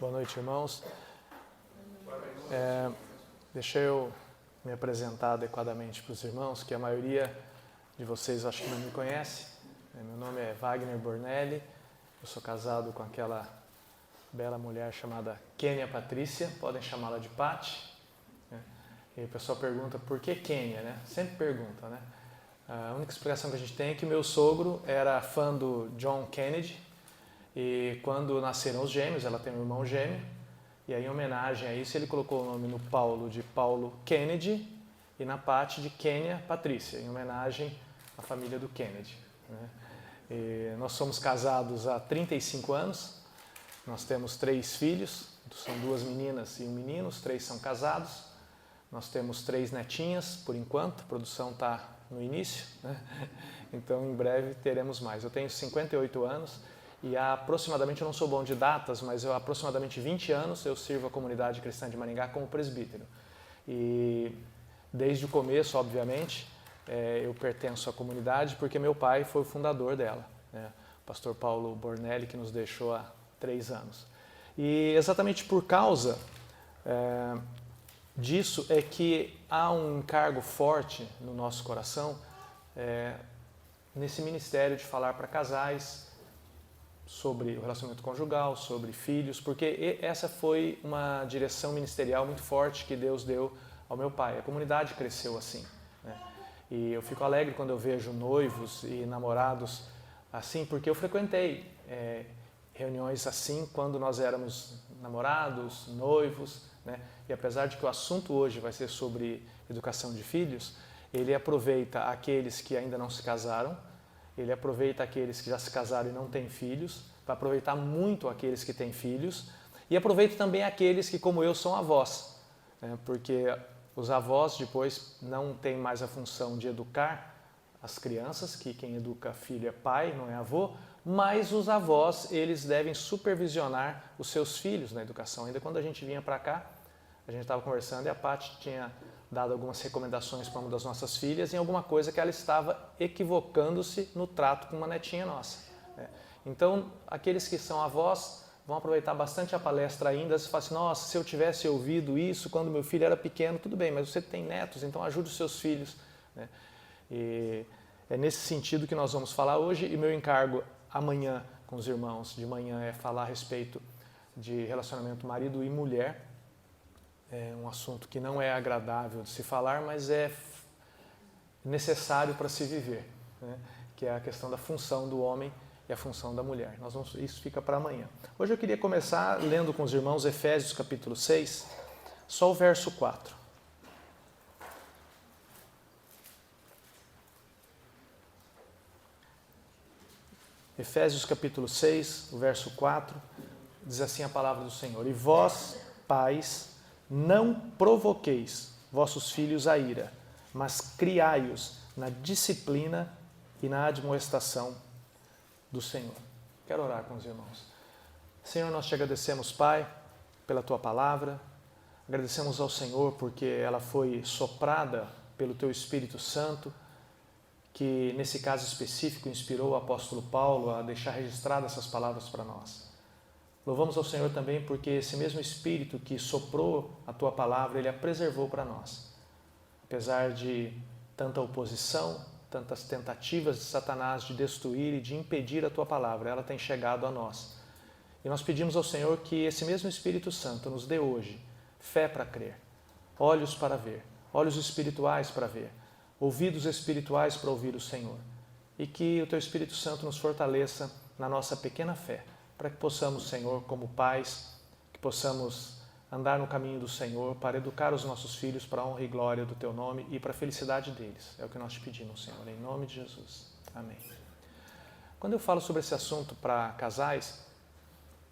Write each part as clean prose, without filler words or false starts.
Boa noite, irmãos. Deixa eu me apresentar adequadamente para os irmãos, que a maioria de vocês acho que não me conhece. Meu nome é Wagner Bornelli, eu sou casado com aquela bela mulher chamada Kênia Patrícia, podem chamá-la de Pati. E o pessoal pergunta por que Kênia, né? Sempre pergunta, né? A única explicação que a gente tem é que meu sogro era fã do John Kennedy, e quando nasceram os gêmeos, ela tem um irmão gêmeo, e aí em homenagem a isso ele colocou o nome no Paulo de Paulo Kennedy e na Pati de Kênia Patrícia, em homenagem à família do Kennedy, né? E nós somos casados há 35 anos, nós temos 3 filhos, são 2 meninas e um menino, os 3 são casados, nós temos 3 netinhas por enquanto, a produção está no início, né? Então em breve teremos mais. Eu tenho 58 anos e há aproximadamente, eu não sou bom de datas, mas há aproximadamente 20 anos eu sirvo a comunidade cristã de Maringá como presbítero. E desde o começo, obviamente, eu pertenço à comunidade porque meu pai foi o fundador dela, né? O pastor Paulo Bornelli, que nos deixou há 3 anos. E exatamente por causa disso é que há um encargo forte no nosso coração nesse ministério de falar para casais sobre o relacionamento conjugal, sobre filhos, porque essa foi uma direção ministerial muito forte que Deus deu ao meu pai. A comunidade cresceu assim, né? E eu fico alegre quando eu vejo noivos e namorados assim, porque eu frequentei reuniões assim quando nós éramos namorados, noivos, né? E apesar de que o assunto hoje vai ser sobre educação de filhos, ele aproveita aqueles que ainda não se casaram, ele aproveita aqueles que já se casaram e não têm filhos, vai aproveitar muito aqueles que têm filhos e aproveita também aqueles que, como eu, são avós, né? Porque os avós depois não têm mais a função de educar as crianças, que quem educa filho é pai, não é avô, mas os avós, eles devem supervisionar os seus filhos na educação. Ainda quando a gente vinha para cá, a gente estava conversando e a Paty tinha dado algumas recomendações para uma das nossas filhas em alguma coisa que ela estava equivocando-se no trato com uma netinha nossa, né? Então, aqueles que são avós vão aproveitar bastante a palestra ainda, e falam assim, nossa, se eu tivesse ouvido isso quando meu filho era pequeno, tudo bem, mas você tem netos, então ajude os seus filhos, né? E é nesse sentido que nós vamos falar hoje, e meu encargo amanhã com os irmãos de manhã é falar a respeito de relacionamento marido e mulher. É um assunto que não é agradável de se falar, mas é necessário para se viver, né? Que é a questão da função do homem e a função da mulher. Isso fica para amanhã. Hoje eu queria começar lendo com os irmãos Efésios capítulo 6, só o verso 4. Efésios capítulo 6, o verso 4, diz assim a palavra do Senhor: E vós, pais, não provoqueis vossos filhos à ira, mas criai-os na disciplina e na admoestação do Senhor. Quero orar com os irmãos. Senhor, nós te agradecemos, Pai, pela Tua palavra. Agradecemos ao Senhor porque ela foi soprada pelo Teu Espírito Santo, que nesse caso específico inspirou o apóstolo Paulo a deixar registradas essas palavras para nós. Louvamos ao Senhor também porque esse mesmo Espírito que soprou a Tua palavra, Ele a preservou para nós. Apesar de tanta oposição, tantas tentativas de Satanás de destruir e de impedir a Tua palavra, ela tem chegado a nós. E nós pedimos ao Senhor que esse mesmo Espírito Santo nos dê hoje fé para crer, olhos para ver, olhos espirituais para ver, ouvidos espirituais para ouvir o Senhor. E que o Teu Espírito Santo nos fortaleça na nossa pequena fé, para que possamos, Senhor, como pais, que possamos andar no caminho do Senhor para educar os nossos filhos para a honra e glória do Teu nome e para a felicidade deles. É o que nós te pedimos, Senhor, em nome de Jesus. Amém. Quando eu falo sobre esse assunto para casais,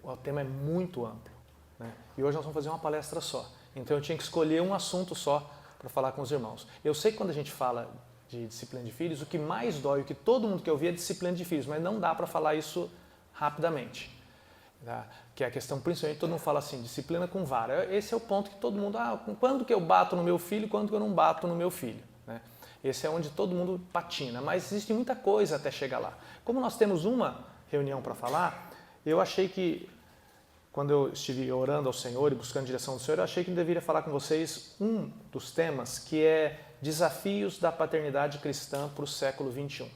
o tema é muito amplo, né? E hoje nós vamos fazer uma palestra só. Então eu tinha que escolher um assunto só para falar com os irmãos. Eu sei que quando a gente fala de disciplina de filhos, o que mais dói, o que todo mundo quer ouvir é disciplina de filhos, mas não dá para falar isso rapidamente. Tá? Que é a questão, principalmente, todo mundo fala assim, disciplina com vara. Esse é o ponto que todo mundo, quando que eu bato no meu filho, quando que eu não bato no meu filho, né? Esse é onde todo mundo patina, mas existe muita coisa até chegar lá. Como nós temos uma reunião para falar, eu achei que quando eu estive orando ao Senhor e buscando a direção do Senhor, eu achei que eu deveria falar com vocês um dos temas que é desafios da paternidade cristã para o século XXI.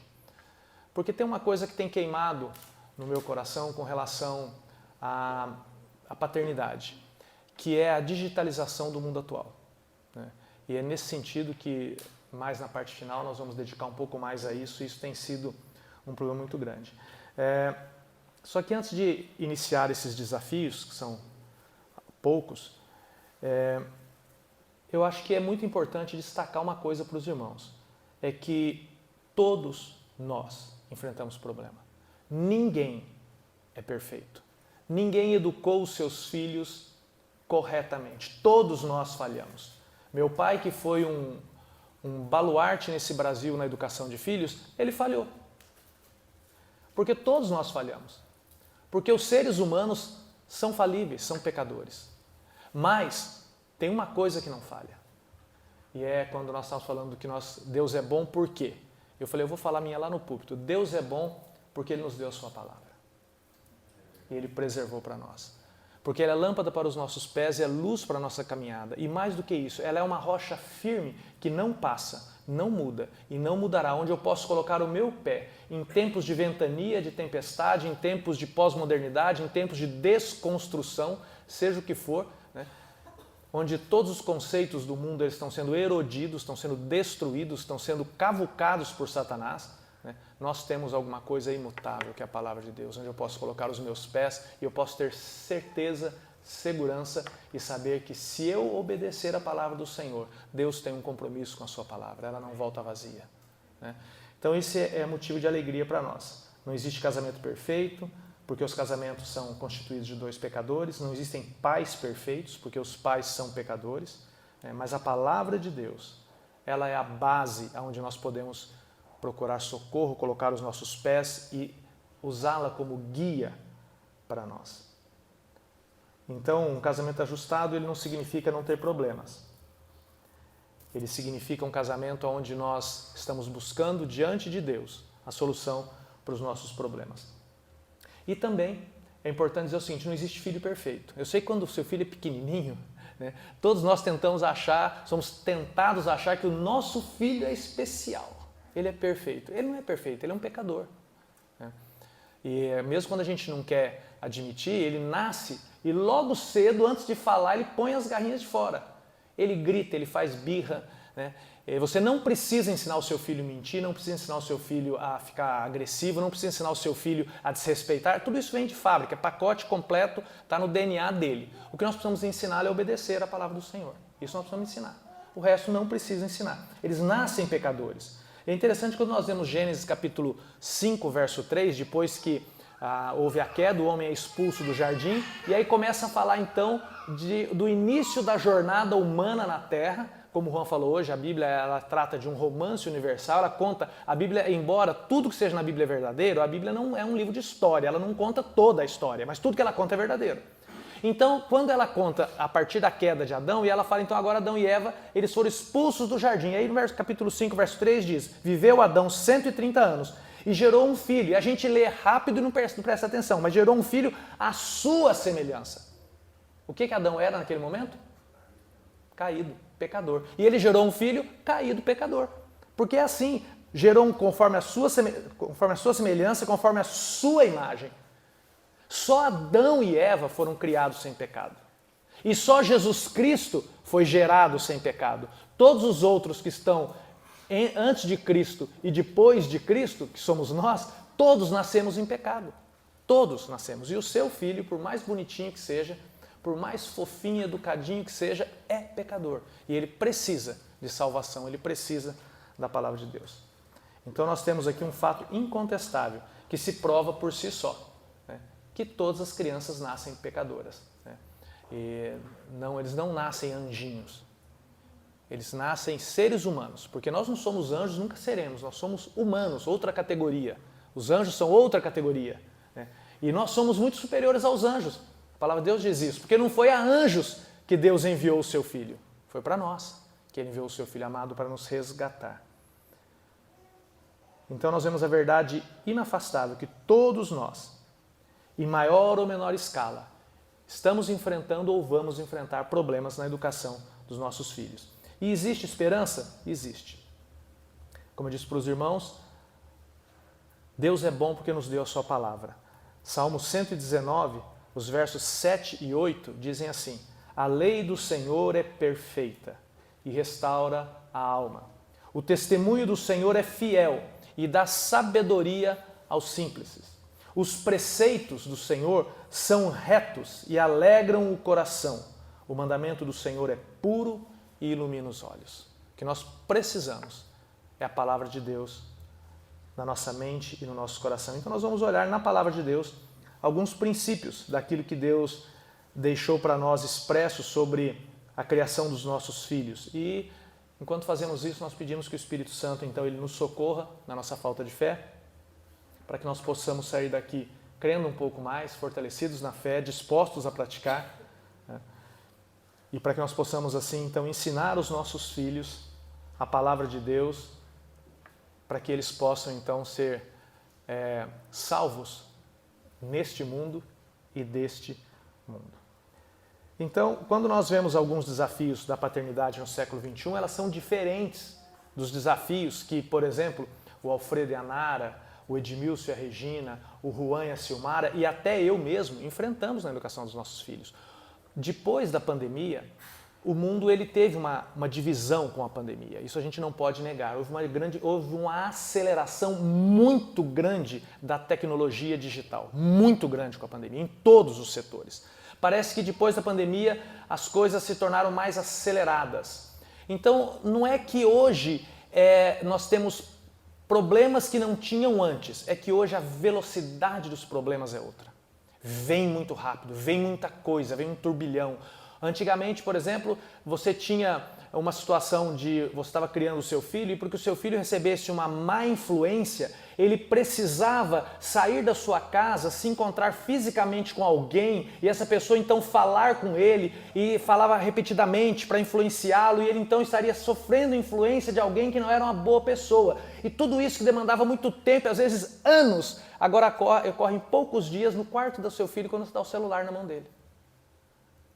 Porque tem uma coisa que tem queimado no meu coração com relação à paternidade, que é a digitalização do mundo atual. Né? E é nesse sentido que, mais na parte final, nós vamos dedicar um pouco mais a isso, e isso tem sido um problema muito grande. Só que antes de iniciar esses desafios, que são poucos, eu acho que é muito importante destacar uma coisa para os irmãos, é que todos nós enfrentamos problema. Ninguém é perfeito. Ninguém educou os seus filhos corretamente. Todos nós falhamos. Meu pai, que foi um baluarte nesse Brasil na educação de filhos, ele falhou. Porque todos nós falhamos. Porque os seres humanos são falíveis, são pecadores. Mas tem uma coisa que não falha. E é quando nós estamos falando que Deus é bom, por quê? Eu falei, eu vou falar a minha lá no púlpito. Deus é bom porque Ele nos deu a sua palavra. E Ele preservou para nós. Porque ela é lâmpada para os nossos pés e é luz para a nossa caminhada. E mais do que isso, ela é uma rocha firme que não passa, não muda e não mudará, onde eu posso colocar o meu pé em tempos de ventania, de tempestade, em tempos de pós-modernidade, em tempos de desconstrução, seja o que for, né? Onde todos os conceitos do mundo eles estão sendo erodidos, estão sendo destruídos, estão sendo cavucados por Satanás. Né? Nós temos alguma coisa imutável, que é a palavra de Deus, onde eu posso colocar os meus pés e eu posso ter certeza, segurança e saber que se eu obedecer a palavra do Senhor, Deus tem um compromisso com a sua palavra, ela não volta vazia. Né? Então esse é motivo de alegria para nós. Não existe casamento perfeito, porque os casamentos são constituídos de dois pecadores, não existem pais perfeitos, porque os pais são pecadores, né? Mas a palavra de Deus, ela é a base onde nós podemos procurar socorro, colocar os nossos pés e usá-la como guia para nós. Então, um casamento ajustado, ele não significa não ter problemas. Ele significa um casamento onde nós estamos buscando diante de Deus a solução para os nossos problemas. E também é importante dizer o seguinte, não existe filho perfeito. Eu sei que quando o seu filho é pequenininho, né, todos nós somos tentados a achar que o nosso filho é especial. Ele é perfeito. Ele não é perfeito, ele é um pecador. Né? E mesmo quando a gente não quer admitir, ele nasce e logo cedo, antes de falar, ele põe as garrinhas de fora. Ele grita, ele faz birra. Né? Você não precisa ensinar o seu filho a mentir, não precisa ensinar o seu filho a ficar agressivo, não precisa ensinar o seu filho a desrespeitar. Tudo isso vem de fábrica, é pacote completo, está no DNA dele. O que nós precisamos ensinar é obedecer a palavra do Senhor. Isso nós precisamos ensinar. O resto não precisa ensinar. Eles nascem pecadores. É interessante quando nós vemos Gênesis capítulo 5, verso 3, depois que houve a queda, o homem é expulso do jardim, e aí começa a falar então do início da jornada humana na Terra. Como o Juan falou hoje, a Bíblia ela trata de um romance universal, ela conta, a Bíblia, embora tudo que seja na Bíblia é verdadeiro, a Bíblia não é um livro de história, ela não conta toda a história, mas tudo que ela conta é verdadeiro. Então, quando ela conta a partir da queda de Adão, e ela fala, então agora Adão e Eva, eles foram expulsos do jardim. E aí no capítulo 5, verso 3 diz, viveu Adão 130 anos e gerou um filho. E a gente lê rápido e não presta atenção, mas gerou um filho à sua semelhança. O que Adão era naquele momento? Caído, pecador. E ele gerou um filho caído, pecador. Porque é assim, gerou um conforme a sua semelhança, conforme a sua imagem. Só Adão e Eva foram criados sem pecado. E só Jesus Cristo foi gerado sem pecado. Todos os outros que estão antes de Cristo e depois de Cristo, que somos nós, todos nascemos em pecado. Todos nascemos. E o seu filho, por mais bonitinho que seja, por mais fofinho e educadinho que seja, é pecador. E ele precisa de salvação, ele precisa da palavra de Deus. Então nós temos aqui um fato incontestável, que se prova por si só. Que todas as crianças nascem pecadoras. Né? E eles não nascem anjinhos. Eles nascem seres humanos, porque nós não somos anjos, nunca seremos, nós somos humanos, outra categoria. Os anjos são outra categoria. Né? E nós somos muito superiores aos anjos. A palavra de Deus diz isso, porque não foi a anjos que Deus enviou o seu Filho, foi para nós que Ele enviou o seu Filho amado para nos resgatar. Então nós vemos a verdade inafastável, que todos nós, em maior ou menor escala, estamos enfrentando ou vamos enfrentar problemas na educação dos nossos filhos. E existe esperança? Existe. Como eu disse para os irmãos, Deus é bom porque nos deu a sua palavra. Salmo 119, os versos 7 e 8 dizem assim: a lei do Senhor é perfeita e restaura a alma. O testemunho do Senhor é fiel e dá sabedoria aos simples. Os preceitos do Senhor são retos e alegram o coração. O mandamento do Senhor é puro e ilumina os olhos. O que nós precisamos é a palavra de Deus na nossa mente e no nosso coração. Então nós vamos olhar na palavra de Deus alguns princípios daquilo que Deus deixou para nós expressos sobre a criação dos nossos filhos. E enquanto fazemos isso, nós pedimos que o Espírito Santo, então, ele nos socorra na nossa falta de fé, para que nós possamos sair daqui crendo um pouco mais, fortalecidos na fé, dispostos a praticar, né? E para que nós possamos, assim, então, ensinar os nossos filhos a palavra de Deus, para que eles possam, então, ser salvos neste mundo e deste mundo. Então, quando nós vemos alguns desafios da paternidade no século XXI, elas são diferentes dos desafios que, por exemplo, o Alfredo e a Nara, o Edmilson e a Regina, o Juan e a Silmara e até eu mesmo enfrentamos na educação dos nossos filhos. Depois da pandemia, o mundo ele teve uma divisão com a pandemia, isso a gente não pode negar. Houve uma aceleração muito grande da tecnologia digital, muito grande com a pandemia, em todos os setores. Parece que depois da pandemia as coisas se tornaram mais aceleradas. Então não é que hoje nós temos problemas que não tinham antes, é que hoje a velocidade dos problemas é outra. Vem muito rápido, vem muita coisa, vem um turbilhão. Antigamente, por exemplo, você tinha uma situação de você estava criando o seu filho e porque o seu filho recebesse uma má influência, ele precisava sair da sua casa, se encontrar fisicamente com alguém e essa pessoa então falar com ele e falava repetidamente para influenciá-lo e ele então estaria sofrendo influência de alguém que não era uma boa pessoa. E tudo isso que demandava muito tempo, às vezes anos, agora ocorre em poucos dias no quarto do seu filho quando você dá o celular na mão dele.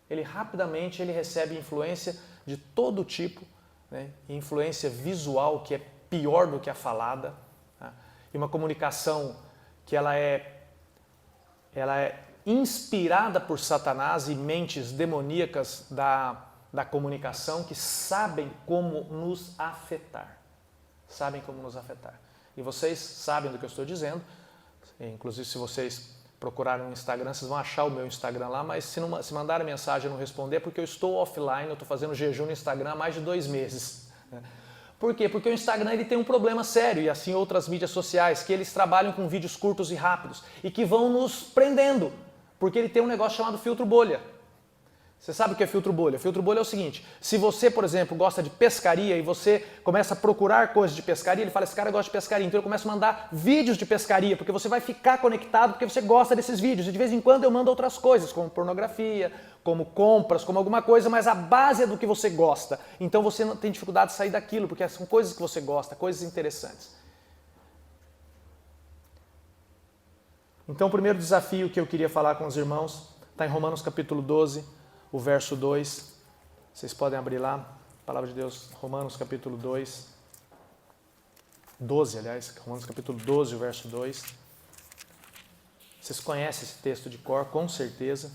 Ele rapidamente recebe influência de todo tipo, né? Influência visual que é pior do que a falada, tá? E uma comunicação que ela é inspirada por Satanás e mentes demoníacas da comunicação que sabem como nos afetar. Sabem como nos afetar. E vocês sabem do que eu estou dizendo, inclusive se vocês procurarem no Instagram, vocês vão achar o meu Instagram lá, mas se mandarem mensagem e não responder, porque eu estou offline, eu estou fazendo jejum no Instagram há mais de 2 meses. Por quê? Porque o Instagram ele tem um problema sério, e assim outras mídias sociais, que eles trabalham com vídeos curtos e rápidos, e que vão nos prendendo, porque ele tem um negócio chamado filtro bolha. Você sabe o que é filtro bolha? Filtro bolha é o seguinte, se você, por exemplo, gosta de pescaria e você começa a procurar coisas de pescaria, ele fala, esse cara gosta de pescaria, então ele começa a mandar vídeos de pescaria, porque você vai ficar conectado, porque você gosta desses vídeos, e de vez em quando eu mando outras coisas, como pornografia, como compras, como alguma coisa, mas a base é do que você gosta, então você não tem dificuldade de sair daquilo, porque são coisas que você gosta, coisas interessantes. Então o primeiro desafio que eu queria falar com os irmãos está em Romanos capítulo 12, o verso 2, vocês podem abrir lá, a palavra de Deus, Romanos capítulo 2, 12, aliás, Romanos capítulo 12, o verso 2. Vocês conhecem esse texto de cor, com certeza.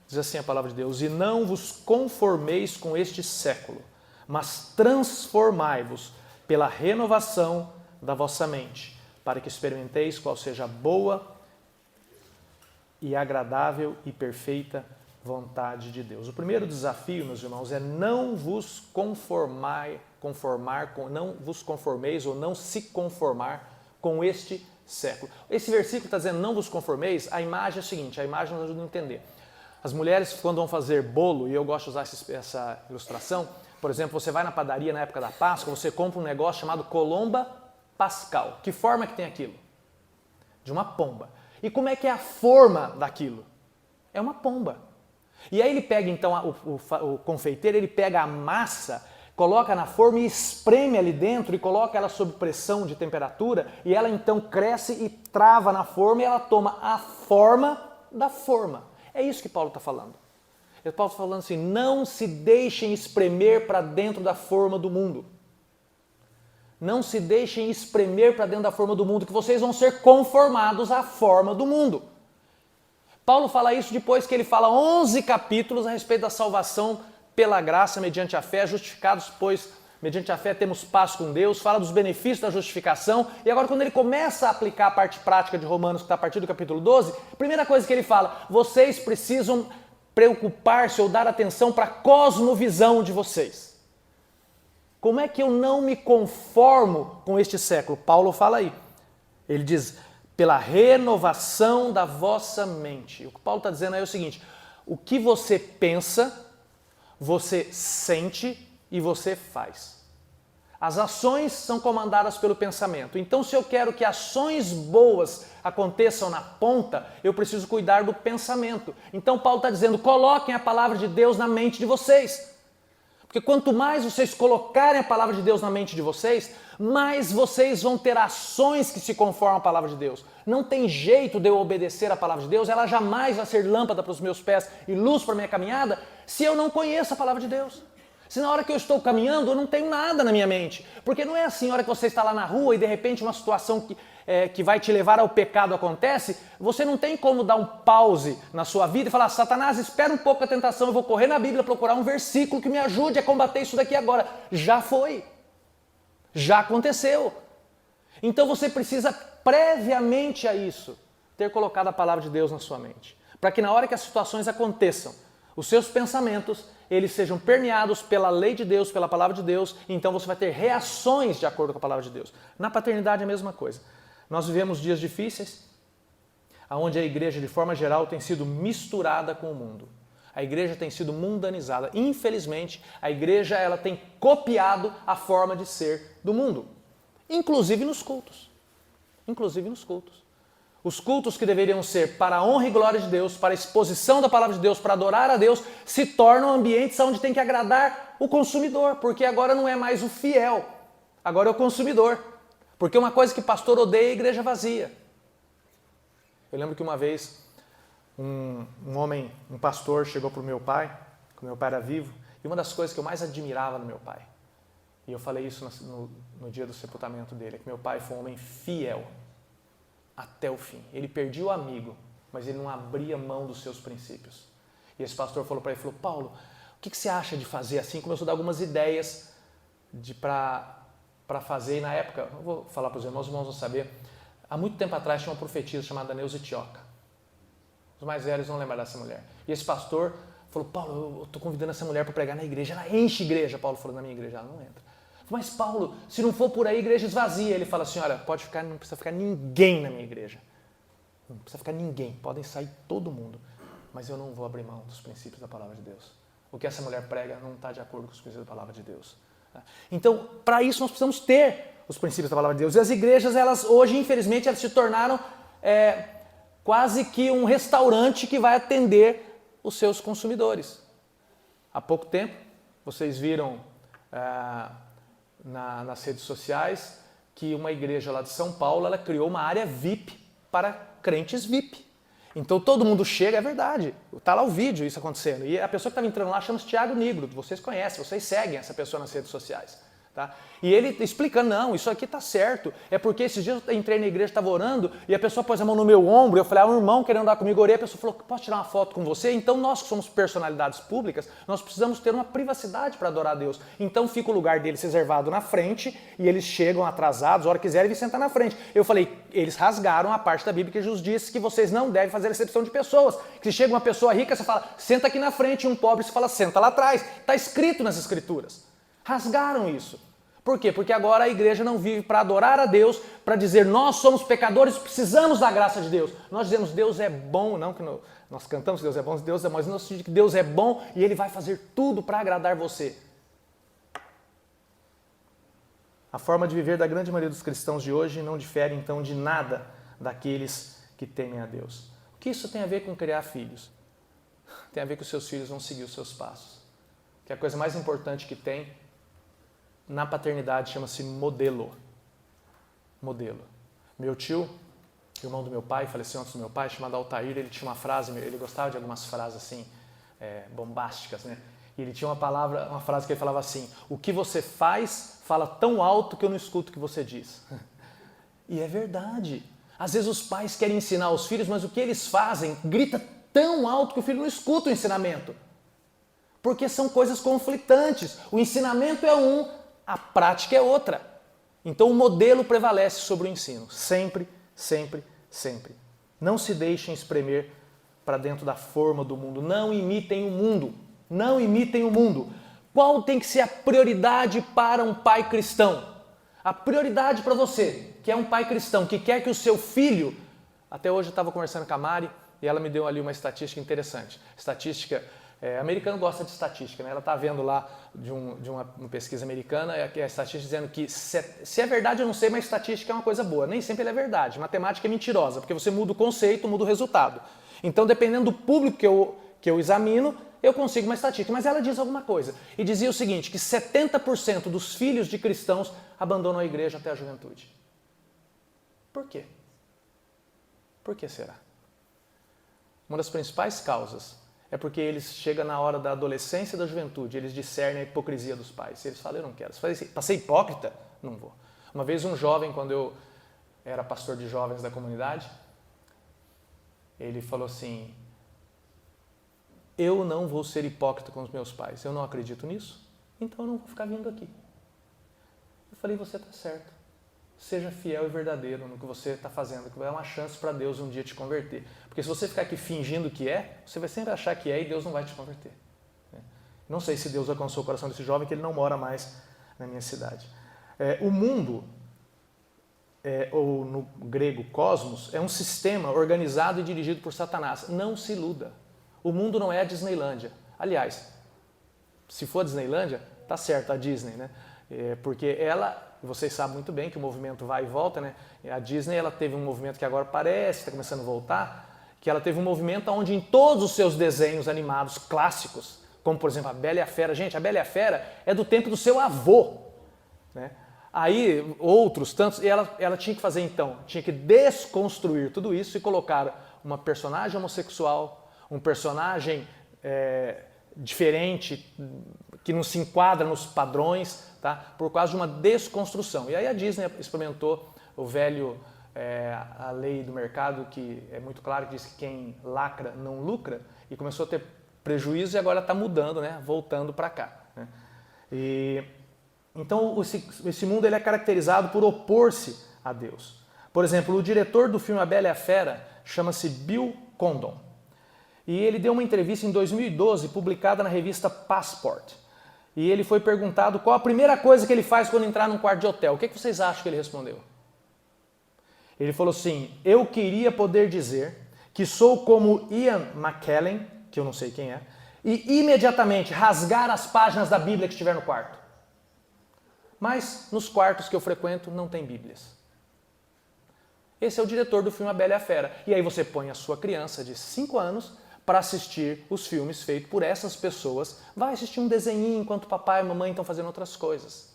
Diz assim a palavra de Deus, e não vos conformeis com este século, mas transformai-vos pela renovação da vossa mente, para que experimenteis qual seja a boa e agradável e perfeita vontade de Deus. O primeiro desafio, meus irmãos, é não vos não vos conformeis ou não se conformar com este século. Esse versículo está dizendo não vos conformeis, a imagem é a seguinte, a imagem nos ajuda a entender. As mulheres, quando vão fazer bolo, e eu gosto de usar essa ilustração, por exemplo, você vai na padaria na época da Páscoa, você compra um negócio chamado colomba pascal. Que forma que tem aquilo? De uma pomba. E como é que é a forma daquilo? É uma pomba. E aí ele pega então, o confeiteiro, ele pega a massa, coloca na forma e espreme ali dentro e coloca ela sob pressão de temperatura e ela então cresce e trava na forma e ela toma a forma da forma. É isso que Paulo está falando. Paulo está falando assim, não se deixem espremer para dentro da forma do mundo. Não se deixem espremer para dentro da forma do mundo, que vocês vão ser conformados à forma do mundo. Paulo fala isso depois que ele fala 11 capítulos a respeito da salvação pela graça, mediante a fé, justificados, pois, mediante a fé temos paz com Deus, fala dos benefícios da justificação, e agora quando ele começa a aplicar a parte prática de Romanos, que está a partir do capítulo 12, a primeira coisa que ele fala, vocês precisam preocupar-se ou dar atenção para a cosmovisão de vocês. Como é que eu não me conformo com este século? Paulo fala aí. Ele diz, pela renovação da vossa mente. O que Paulo está dizendo aí é o seguinte, o que você pensa, você sente e você faz. As ações são comandadas pelo pensamento. Então, se eu quero que ações boas aconteçam na ponta, eu preciso cuidar do pensamento. Então, Paulo está dizendo, coloquem a palavra de Deus na mente de vocês. Porque quanto mais vocês colocarem a palavra de Deus na mente de vocês, mais vocês vão ter ações que se conformam à palavra de Deus. Não tem jeito de eu obedecer à palavra de Deus, ela jamais vai ser lâmpada para os meus pés e luz para a minha caminhada, se eu não conheço a palavra de Deus. Se na hora que eu estou caminhando eu não tenho nada na minha mente. Porque não é assim, na hora que você está lá na rua e de repente uma situação que vai te levar ao pecado acontece, você não tem como dar um pause na sua vida e falar, Satanás, espera um pouco a tentação, eu vou correr na Bíblia procurar um versículo que me ajude a combater isso daqui agora. Já foi. Já aconteceu. Então você precisa, previamente a isso, ter colocado a palavra de Deus na sua mente. Para que na hora que as situações aconteçam, os seus pensamentos, eles sejam permeados pela lei de Deus, pela palavra de Deus, e então você vai ter reações de acordo com a palavra de Deus. Na paternidade é a mesma coisa. Nós vivemos dias difíceis, onde a igreja, de forma geral, tem sido misturada com o mundo. A igreja tem sido mundanizada. Infelizmente, a igreja ela tem copiado a forma de ser do mundo, inclusive nos cultos. Inclusive nos cultos. Os cultos que deveriam ser para a honra e glória de Deus, para a exposição da palavra de Deus, para adorar a Deus, se tornam ambientes onde tem que agradar o consumidor, porque agora não é mais o fiel, agora é o consumidor. Porque uma coisa que pastor odeia é a igreja vazia. Eu lembro que uma vez um homem, um pastor, chegou para o meu pai, quando meu pai era vivo, e uma das coisas que eu mais admirava no meu pai, e eu falei isso no dia do sepultamento dele, é que meu pai foi um homem fiel até o fim. Ele perdia o amigo, mas ele não abria mão dos seus princípios. E esse pastor falou para ele, falou, Paulo, o que você acha de fazer assim? Começou a dar algumas ideias para fazer, e na época, eu vou falar para os irmãos vão saber, há muito tempo atrás tinha uma profetisa chamada Neuza Tioca. Os mais velhos vão lembrar dessa mulher. E esse pastor falou, Paulo, eu estou convidando essa mulher para pregar na igreja, ela enche igreja. Paulo falou, na minha igreja ela não entra. Mas Paulo, se não for por aí, a igreja esvazia. Ele fala assim, olha, pode ficar, não precisa ficar ninguém na minha igreja. Não precisa ficar ninguém, podem sair todo mundo. Mas eu não vou abrir mão dos princípios da palavra de Deus. O que essa mulher prega não está de acordo com os princípios da palavra de Deus. Então, para isso nós precisamos ter os princípios da palavra de Deus. E as igrejas, elas hoje, infelizmente, elas se tornaram quase que um restaurante que vai atender os seus consumidores. Há pouco tempo, vocês viram nas redes sociais que uma igreja lá de São Paulo, ela criou uma área VIP para crentes VIP. Então todo mundo chega, é verdade, está lá o vídeo isso acontecendo. E a pessoa que estava entrando lá chama-se Thiago Nigro, vocês conhecem, vocês seguem essa pessoa nas redes sociais. Tá? E ele explicando, não, isso aqui está certo, é porque esses dias eu entrei na igreja, estava orando, e a pessoa pôs a mão no meu ombro, eu falei, um irmão querendo andar comigo, orei, a pessoa falou, posso tirar uma foto com você? Então nós que somos personalidades públicas, nós precisamos ter uma privacidade para adorar a Deus. Então fica o lugar deles reservado na frente, e eles chegam atrasados, a hora que quiserem, eles sentam na frente. Eu falei, eles rasgaram a parte da Bíblia que Jesus disse que vocês não devem fazer recepção de pessoas. Que se chega uma pessoa rica, você fala, senta aqui na frente, e um pobre, você fala, senta lá atrás. Está escrito nas Escrituras. Rasgaram isso. Por quê? Porque agora a igreja não vive para adorar a Deus, para dizer nós somos pecadores, precisamos da graça de Deus. Nós dizemos Deus é bom, não que nós cantamos que Deus é bom, Deus é bom, mas nós dizemos que Deus é bom e Ele vai fazer tudo para agradar você. A forma de viver da grande maioria dos cristãos de hoje não difere então de nada daqueles que temem a Deus. O que isso tem a ver com criar filhos? Tem a ver que os seus filhos vão seguir os seus passos. Que a coisa mais importante que tem na paternidade chama-se modelo. Modelo. Meu tio, irmão do meu pai, faleceu antes do meu pai, chamado Altair, ele tinha uma frase, ele gostava de algumas frases assim, bombásticas, né? E ele tinha uma frase que ele falava assim: o que você faz fala tão alto que eu não escuto o que você diz. E é verdade. Às vezes os pais querem ensinar os filhos, mas o que eles fazem grita tão alto que o filho não escuta o ensinamento. Porque são coisas conflitantes. O ensinamento é um, a prática é outra. Então o modelo prevalece sobre o ensino. Sempre, sempre, sempre. Não se deixem espremer para dentro da forma do mundo. Não imitem o mundo. Não imitem o mundo. Qual tem que ser a prioridade para um pai cristão? A prioridade para você, que é um pai cristão, que quer que o seu filho... Até hoje eu estava conversando com a Mari e ela me deu ali uma estatística interessante. Estatística... americano gosta de estatística, né? Ela está vendo lá de uma pesquisa americana, que é a estatística dizendo que se é verdade eu não sei, mas estatística é uma coisa boa. Nem sempre ela é verdade. Matemática é mentirosa, porque você muda o conceito, muda o resultado. Então, dependendo do público que eu examino, eu consigo uma estatística. Mas ela diz alguma coisa. E dizia o seguinte, que 70% dos filhos de cristãos abandonam a igreja até a juventude. Por quê? Por que será? Uma das principais causas é porque eles chegam na hora da adolescência e da juventude, eles discernem a hipocrisia dos pais. Eles falam, eu não quero. Para ser hipócrita? Não vou. Uma vez um jovem, quando eu era pastor de jovens da comunidade, ele falou assim, eu não vou ser hipócrita com os meus pais, eu não acredito nisso, então eu não vou ficar vindo aqui. Eu falei, você está certo. Seja fiel e verdadeiro no que você está fazendo, que vai dar uma chance para Deus um dia te converter. Porque se você ficar aqui fingindo que é, você vai sempre achar que é e Deus não vai te converter. Não sei se Deus alcançou o coração desse jovem, que ele não mora mais na minha cidade. O mundo, ou no grego cosmos, é um sistema organizado e dirigido por Satanás. Não se iluda. O mundo não é a Disneylândia. Aliás, se for a Disneylândia, tá certo, a Disney, né? Porque ela... Vocês sabem muito bem que o movimento vai e volta, né? A Disney ela teve um movimento que agora parece, está começando a voltar, que ela teve um movimento onde em todos os seus desenhos animados clássicos, como por exemplo a Bela e a Fera, gente, a Bela e a Fera é do tempo do seu avô, né? Aí outros tantos, e ela tinha que fazer então, tinha que desconstruir tudo isso e colocar uma personagem homossexual, um personagem diferente, que não se enquadra nos padrões, tá? Por causa de uma desconstrução. E aí a Disney experimentou o velho, a lei do mercado, que é muito claro, que diz que quem lacra não lucra, e começou a ter prejuízo e agora está mudando, né? Voltando para cá. Né? Então esse mundo ele é caracterizado por opor-se a Deus. Por exemplo, o diretor do filme A Bela e a Fera chama-se Bill Condon. E ele deu uma entrevista em 2012, publicada na revista Passport. E ele foi perguntado qual a primeira coisa que ele faz quando entrar num quarto de hotel. O que vocês acham que ele respondeu? Ele falou assim, eu queria poder dizer que sou como Ian McKellen, que eu não sei quem é, e imediatamente rasgar as páginas da Bíblia que estiver no quarto. Mas nos quartos que eu frequento não tem Bíblias. Esse é o diretor do filme A Bela e a Fera. E aí você põe a sua criança de 5 anos para assistir os filmes feitos por essas pessoas. Vai assistir um desenhinho enquanto papai e mamãe estão fazendo outras coisas.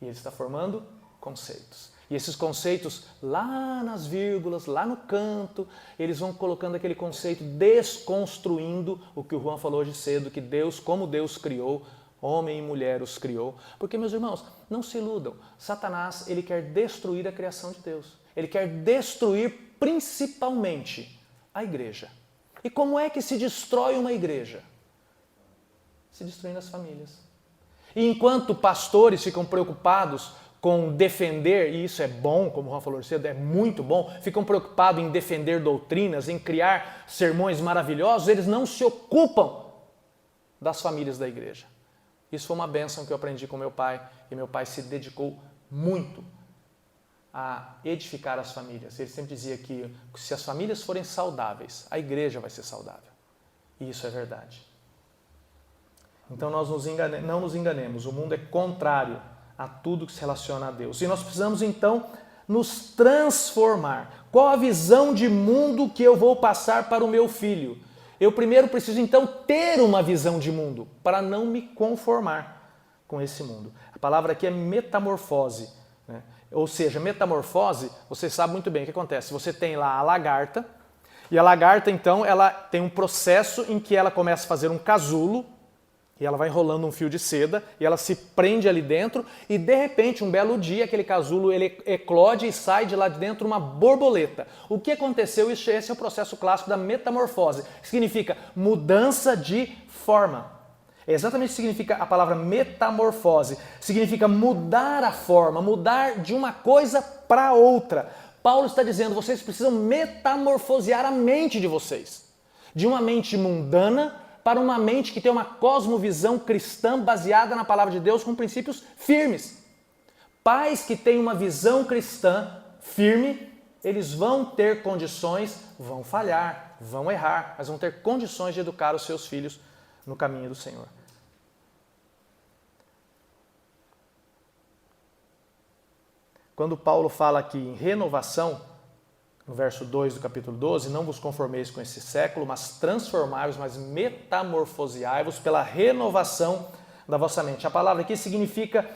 E ele está formando conceitos. E esses conceitos, lá nas vírgulas, lá no canto, eles vão colocando aquele conceito, desconstruindo o que o Juan falou hoje cedo, que Deus, como Deus criou, homem e mulher os criou. Porque, meus irmãos, não se iludam. Satanás, ele quer destruir a criação de Deus. Ele quer destruir principalmente a igreja. E como é que se destrói uma igreja? Se destruindo as famílias. E enquanto pastores ficam preocupados com defender, e isso é bom, como o Juan falou cedo, é muito bom, ficam preocupados em defender doutrinas, em criar sermões maravilhosos, eles não se ocupam das famílias da igreja. Isso foi uma bênção que eu aprendi com meu pai, e meu pai se dedicou muito a edificar as famílias. Ele sempre dizia que se as famílias forem saudáveis, a igreja vai ser saudável. E isso é verdade. Então nós não nos enganemos, o mundo é contrário a tudo que se relaciona a Deus. E nós precisamos então nos transformar. Qual a visão de mundo que eu vou passar para o meu filho? Eu primeiro preciso então ter uma visão de mundo, para não me conformar com esse mundo. A palavra aqui é metamorfose. Né? ou seja, metamorfose, você sabe muito bem o que acontece. Você tem lá a lagarta, e a lagarta, então, ela tem um processo em que ela começa a fazer um casulo, e ela vai enrolando um fio de seda, e ela se prende ali dentro, e de repente, um belo dia, aquele casulo ele eclode e sai de lá de dentro uma borboleta. O que aconteceu? Esse é o processo clássico da metamorfose, que significa mudança de forma. É exatamente o que significa a palavra metamorfose. Significa mudar a forma, mudar de uma coisa para outra. Paulo está dizendo, vocês precisam metamorfosear a mente de vocês. De uma mente mundana para uma mente que tem uma cosmovisão cristã baseada na palavra de Deus com princípios firmes. Pais que têm uma visão cristã firme, eles vão ter condições, vão falhar, vão errar, mas vão ter condições de educar os seus filhos no caminho do Senhor. Quando Paulo fala aqui em renovação, no verso 2 do capítulo 12, não vos conformeis com esse século, mas transformai-vos, mas metamorfoseai-vos pela renovação da vossa mente. A palavra aqui significa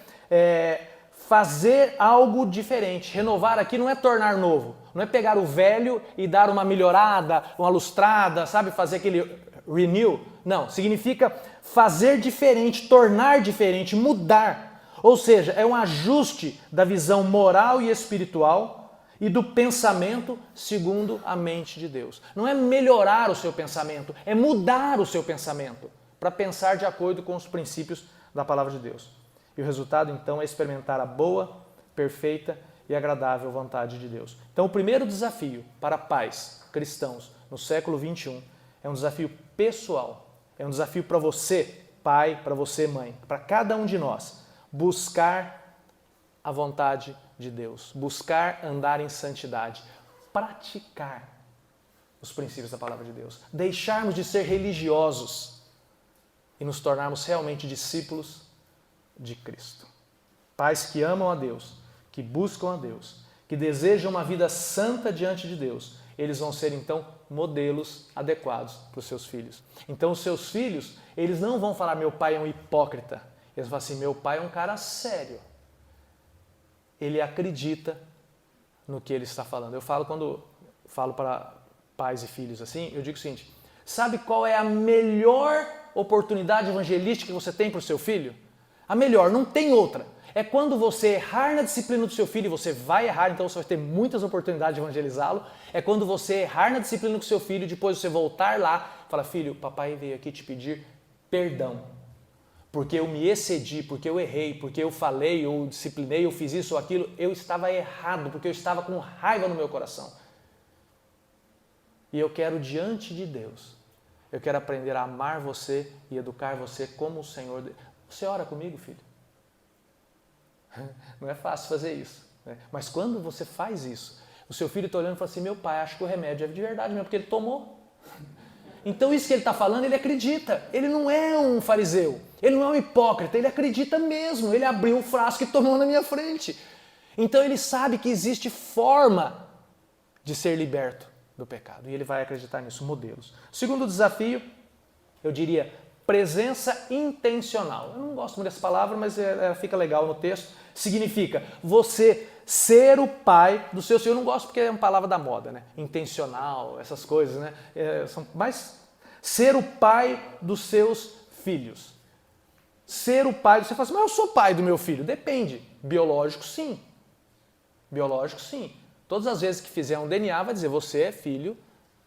fazer algo diferente. Renovar aqui não é tornar novo, não é pegar o velho e dar uma melhorada, uma lustrada, sabe, fazer aquele renew. Não, significa fazer diferente, tornar diferente, mudar. Ou seja, é um ajuste da visão moral e espiritual e do pensamento segundo a mente de Deus. Não é melhorar o seu pensamento, é mudar o seu pensamento para pensar de acordo com os princípios da palavra de Deus. E o resultado, então, é experimentar a boa, perfeita e agradável vontade de Deus. Então, o primeiro desafio para pais cristãos no século 21 é um desafio pessoal. É um desafio para você, pai, para você, mãe, para cada um de nós, buscar a vontade de Deus, buscar andar em santidade, praticar os princípios da palavra de Deus, deixarmos de ser religiosos e nos tornarmos realmente discípulos de Cristo. Pais que amam a Deus, que buscam a Deus, que desejam uma vida santa diante de Deus, eles vão ser então modelos adequados para os seus filhos. Então os seus filhos, eles não vão falar meu pai é um hipócrita, eles vão falar assim, meu pai é um cara sério. Ele acredita no que ele está falando. Quando falo para pais e filhos assim, eu digo o seguinte, sabe qual é a melhor oportunidade evangelística que você tem para o seu filho? A melhor, não tem outra. É quando você errar na disciplina do seu filho, e você vai errar, então você vai ter muitas oportunidades de evangelizá-lo. É quando você errar na disciplina do seu filho, depois você voltar lá e falar, filho, papai veio aqui te pedir perdão. Porque eu me excedi, porque eu errei, porque eu falei, eu disciplinei, eu fiz isso ou aquilo, eu estava errado, porque eu estava com raiva no meu coração. E eu quero diante de Deus, eu quero aprender a amar você e educar você como o Senhor. Você ora comigo, filho? Não é fácil fazer isso, né? Mas quando você faz isso, o seu filho está olhando e fala assim, meu pai, acho que o remédio é de verdade mesmo, porque ele tomou. Então isso que ele está falando, ele acredita. Ele não é um fariseu, ele não é um hipócrita, ele acredita mesmo. Ele abriu o frasco e tomou na minha frente. Então ele sabe que existe forma de ser liberto do pecado. E ele vai acreditar nisso, modelos. Segundo desafio, eu diria presença intencional. Eu não gosto muito dessa palavra, mas fica legal no texto. Significa você ser o pai do seu filho. Eu não gosto porque é uma palavra da moda, né? Intencional, essas coisas, né? Mas ser o pai dos seus filhos. Ser o pai, você fala assim, mas eu sou pai do meu filho. Depende. Biológico, sim. Biológico, sim. Todas as vezes que fizer um DNA, vai dizer, você é filho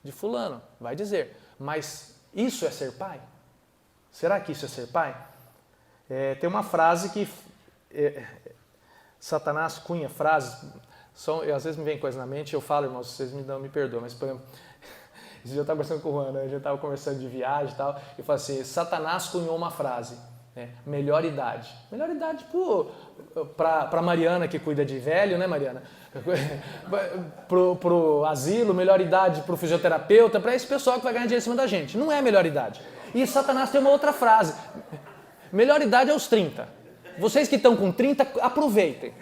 de fulano. Vai dizer. Mas isso é ser pai? Será que isso é ser pai? Tem uma frase que Satanás cunha frases, às vezes me vem coisa na mente, eu falo, irmãos, vocês me perdoam, mas por exemplo, esse dia eu estava conversando com o Juan, a gente estava conversando de viagem e tal, e eu falo assim, Satanás cunhou uma frase, né? Melhor idade. Melhor idade para Mariana que cuida de velho, né, Mariana? Pro asilo, melhor idade pro fisioterapeuta, para esse pessoal que vai ganhar dinheiro em cima da gente. Não é melhor idade. E Satanás tem uma outra frase. Melhor idade é os 30. Vocês que estão com 30, aproveitem.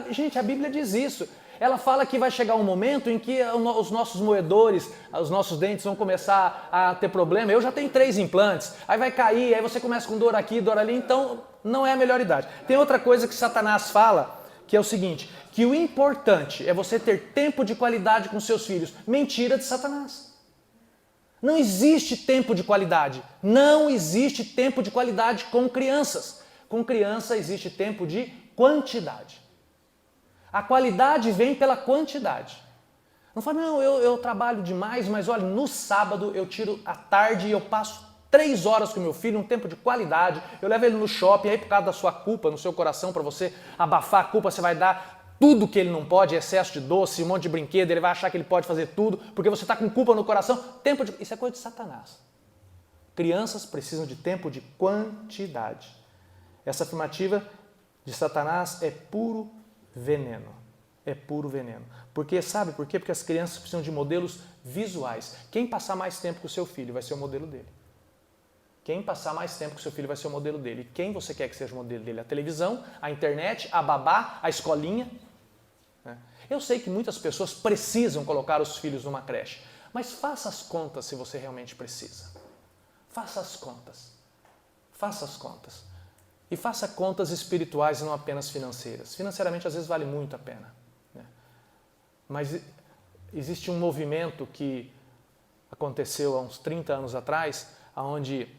Gente, a Bíblia diz isso. Ela fala que vai chegar um momento em que os nossos moedores, os nossos dentes vão começar a ter problema. Eu já tenho 3 implantes, aí vai cair, aí você começa com dor aqui, dor ali, então não é a melhor idade. Tem outra coisa que Satanás fala, que é o seguinte, que o importante é você ter tempo de qualidade com seus filhos. Mentira de Satanás. Não existe tempo de qualidade. Não existe tempo de qualidade com crianças. Com criança existe tempo de quantidade. A qualidade vem pela quantidade. Não fala, não, eu trabalho demais, mas olha, no sábado eu tiro a tarde e eu passo 3 horas com meu filho, um tempo de qualidade, eu levo ele no shopping, aí por causa da sua culpa no seu coração, para você abafar a culpa, você vai dar tudo que ele não pode, excesso de doce, um monte de brinquedo, ele vai achar que ele pode fazer tudo, porque você está com culpa no coração. Isso é coisa de Satanás. Crianças precisam de tempo de quantidade. Essa afirmativa de Satanás é puro veneno. É puro veneno. Porque, sabe por quê? Porque as crianças precisam de modelos visuais. Quem passar mais tempo com o seu filho vai ser o modelo dele. Quem passar mais tempo com o seu filho vai ser o modelo dele. Quem você quer que seja o modelo dele? A televisão, a internet, a babá, a escolinha? Eu sei que muitas pessoas precisam colocar os filhos numa creche, mas faça as contas se você realmente precisa. Faça as contas. Faça as contas. E faça contas espirituais e não apenas financeiras. Financeiramente, às vezes, vale muito a pena. Mas existe um movimento que aconteceu há uns 30 anos atrás, onde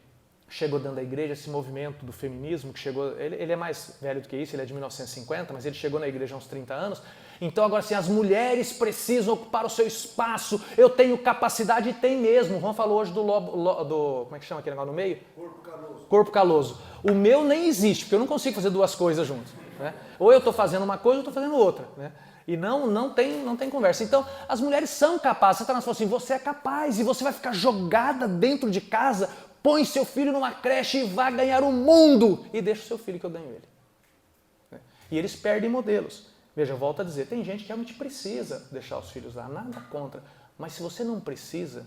chegou dentro da igreja esse movimento do feminismo, que chegou, ele é mais velho do que isso, ele é de 1950, mas ele chegou na igreja há uns 30 anos. Então agora assim, as mulheres precisam ocupar o seu espaço, eu tenho capacidade e tem mesmo. O Juan falou hoje do como é que chama aquele negócio no meio? Corpo caloso. Corpo caloso. O meu nem existe, porque eu não consigo fazer duas coisas juntas. Né? Ou eu estou fazendo uma coisa ou estou fazendo outra. Né? E não tem conversa. Então, as mulheres são capazes. Satanás falou assim, você é capaz e você vai ficar jogada dentro de casa, põe seu filho numa creche e vai ganhar o mundo. E deixa o seu filho que eu ganho ele. E eles perdem modelos. Veja, eu volto a dizer, tem gente que realmente precisa deixar os filhos lá, nada contra. Mas se você não precisa,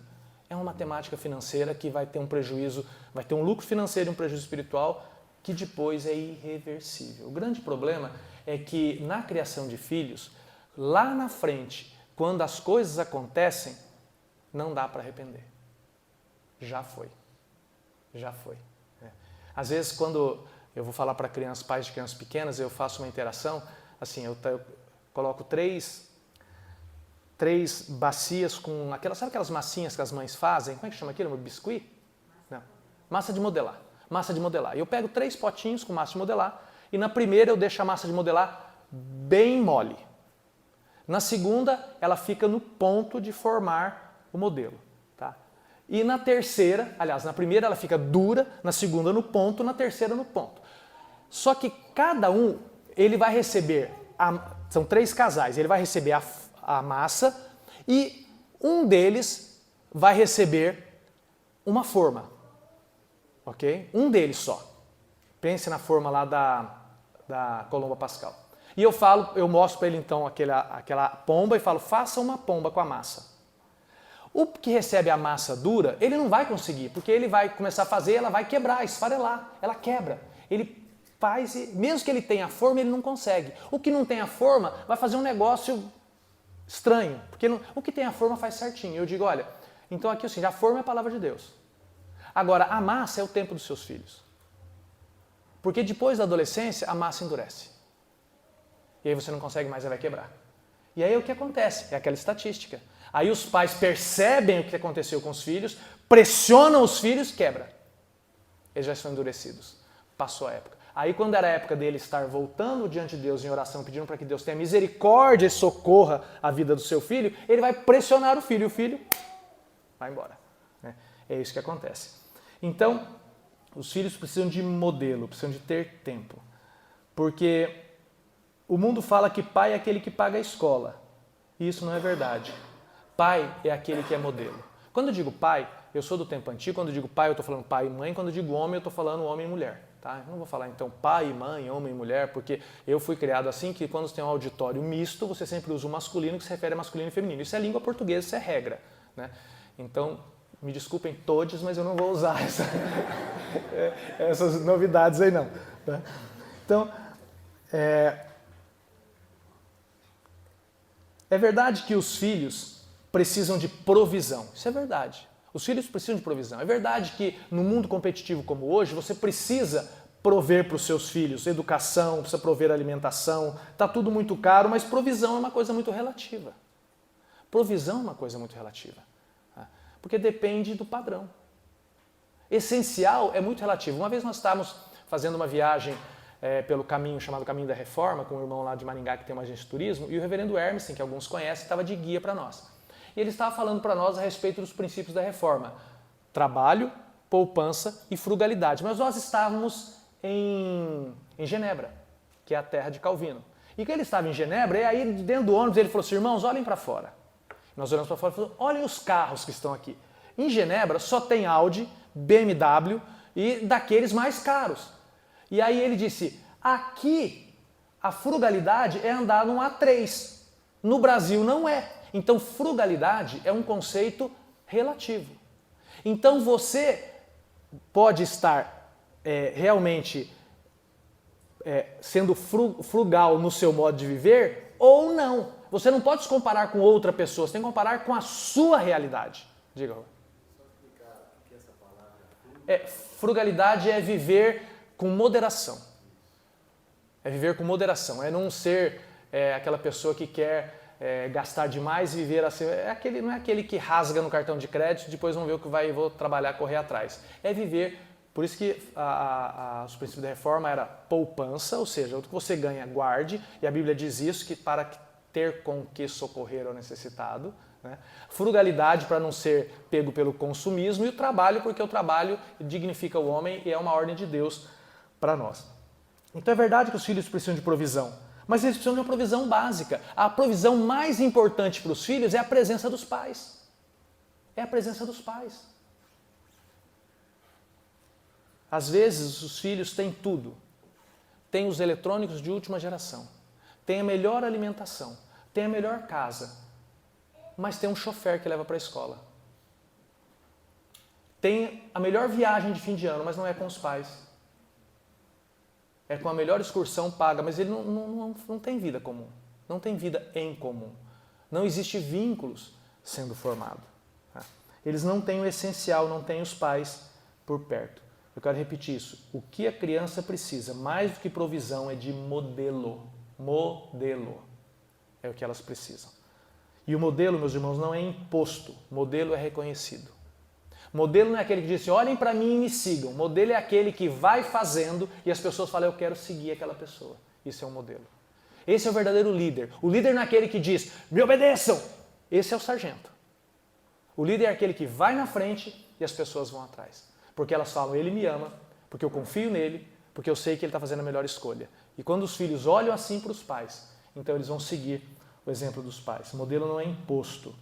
é uma matemática financeira que vai ter um prejuízo, vai ter um lucro financeiro e um prejuízo espiritual que depois é irreversível. O grande problema é que na criação de filhos, lá na frente, quando as coisas acontecem, não dá para arrepender. Já foi. Já foi. Às vezes, quando eu vou falar para pais de crianças pequenas, eu faço uma interação, assim, eu coloco três bacias com sabe aquelas massinhas que as mães fazem? Como é que chama aquilo? Biscuit? Não. Massa de modelar. Massa de modelar. Eu pego 3 potinhos com massa de modelar e na primeira eu deixo a massa de modelar bem mole. Na segunda, ela fica no ponto de formar o modelo. Tá? E na terceira, aliás, na primeira ela fica dura, na segunda no ponto, na terceira no ponto. Só que cada um, ele vai receber, são 3 casais, ele vai receber a massa e um deles vai receber uma forma. Ok? Um deles só. Pense na forma lá da Colomba Pascal. E eu mostro para ele então aquela pomba e falo, faça uma pomba com a massa. O que recebe a massa dura, ele não vai conseguir, porque ele vai começar a fazer, ela vai quebrar, esfarelar, ela quebra. Ele faz, mesmo que ele tenha a forma, ele não consegue. O que não tem a forma vai fazer um negócio estranho, porque o que tem a forma faz certinho. Eu digo, olha, então aqui assim, a forma é a palavra de Deus. Agora, a massa é o tempo dos seus filhos. Porque depois da adolescência, a massa endurece. E aí você não consegue mais, ela vai quebrar. E aí o que acontece? É aquela estatística. Aí os pais percebem o que aconteceu com os filhos, pressionam os filhos, quebra. Eles já estão endurecidos. Passou a época. Aí quando era a época dele estar voltando diante de Deus em oração, pedindo para que Deus tenha misericórdia e socorra a vida do seu filho, ele vai pressionar o filho e o filho vai embora. É isso que acontece. Então, os filhos precisam de modelo, precisam de ter tempo. Porque o mundo fala que pai é aquele que paga a escola. E isso não é verdade. Pai é aquele que é modelo. Quando eu digo pai, eu sou do tempo antigo. Quando eu digo pai, eu estou falando pai e mãe. Quando eu digo homem, eu estou falando homem e mulher. Tá? Eu não vou falar então pai e mãe, homem e mulher, porque eu fui criado assim que quando você tem um auditório misto, você sempre usa o masculino que se refere a masculino e feminino. Isso é língua portuguesa, isso é regra. Né? Então, me desculpem todos, mas eu não vou usar essas novidades aí não. Tá? Então, é verdade que os filhos precisam de provisão. Isso é verdade. Os filhos precisam de provisão. É verdade que no mundo competitivo como hoje, você precisa prover para os seus filhos educação, precisa prover alimentação, está tudo muito caro, mas provisão é uma coisa muito relativa. Provisão é uma coisa muito relativa, porque depende do padrão. Essencial é muito relativo. Uma vez nós estávamos fazendo uma viagem pelo caminho chamado Caminho da Reforma, com um irmão lá de Maringá que tem uma agência de turismo, e o reverendo Hermes, que alguns conhecem, estava de guia para nós. E ele estava falando para nós a respeito dos princípios da reforma: trabalho, poupança e frugalidade. Mas nós estávamos em Genebra, que é a terra de Calvino. E que ele estava em Genebra, e aí dentro do ônibus ele falou assim: irmãos, olhem para fora. Nós olhamos para fora e falamos: olhem os carros que estão aqui. Em Genebra só tem Audi, BMW e daqueles mais caros. E aí ele disse: aqui a frugalidade é andar num A3. No Brasil não é. Então frugalidade é um conceito relativo. Então você pode estar realmente sendo frugal no seu modo de viver ou não. Você não pode se comparar com outra pessoa, você tem que comparar com a sua realidade. Diga, Rô. Só explicar o que é essa palavra. Frugalidade é viver com moderação. É viver com moderação, é não ser aquela pessoa que quer gastar demais e viver assim. Não é aquele que rasga no cartão de crédito e depois não vê o que vou trabalhar, correr atrás. É viver, por isso que os princípios da reforma era poupança, ou seja, o que você ganha, guarde, e a Bíblia diz isso, que para ter com que socorrer ao necessitado. Né? Frugalidade para não ser pego pelo consumismo, e o trabalho, porque o trabalho dignifica o homem e é uma ordem de Deus para nós. Então é verdade que os filhos precisam de provisão, mas eles precisam de uma provisão básica. A provisão mais importante para os filhos é a presença dos pais. É a presença dos pais. Às vezes os filhos têm tudo. Têm os eletrônicos de última geração, têm a melhor alimentação, têm a melhor casa, mas tem um chofer que leva para a escola. Tem a melhor viagem de fim de ano, mas não é com os pais. É com a melhor excursão paga, mas ele não tem vida comum. Não tem vida em comum. Não existe vínculos sendo formado. Eles não têm o essencial, não têm os pais por perto. Eu quero repetir isso. O que a criança precisa, mais do que provisão, é de modelo. Modelo. É o que elas precisam. E o modelo, meus irmãos, não é imposto. Modelo é reconhecido. Modelo não é aquele que diz assim, olhem para mim e me sigam. Modelo é aquele que vai fazendo e as pessoas falam, eu quero seguir aquela pessoa. Isso é um modelo. Esse é o verdadeiro líder. O líder não é aquele que diz, me obedeçam. Esse é o sargento. O líder é aquele que vai na frente e as pessoas vão atrás. Porque elas falam, ele me ama, porque eu confio nele, porque eu sei que ele está fazendo a melhor escolha. E quando os filhos olham assim para os pais, então eles vão seguir o exemplo dos pais. O modelo não é imposto.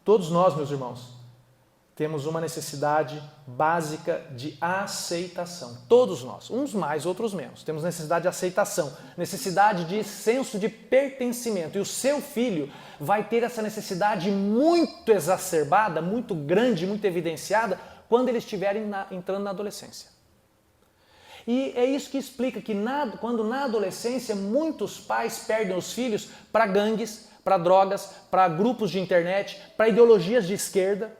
Todos nós, meus irmãos, temos uma necessidade básica de aceitação. Todos nós, uns mais, outros menos. Temos necessidade de aceitação, necessidade de senso de pertencimento. E o seu filho vai ter essa necessidade muito exacerbada, muito grande, muito evidenciada, quando eles estiverem entrando na adolescência. E é isso que explica que quando na adolescência muitos pais perdem os filhos para gangues, para drogas, para grupos de internet, para ideologias de esquerda,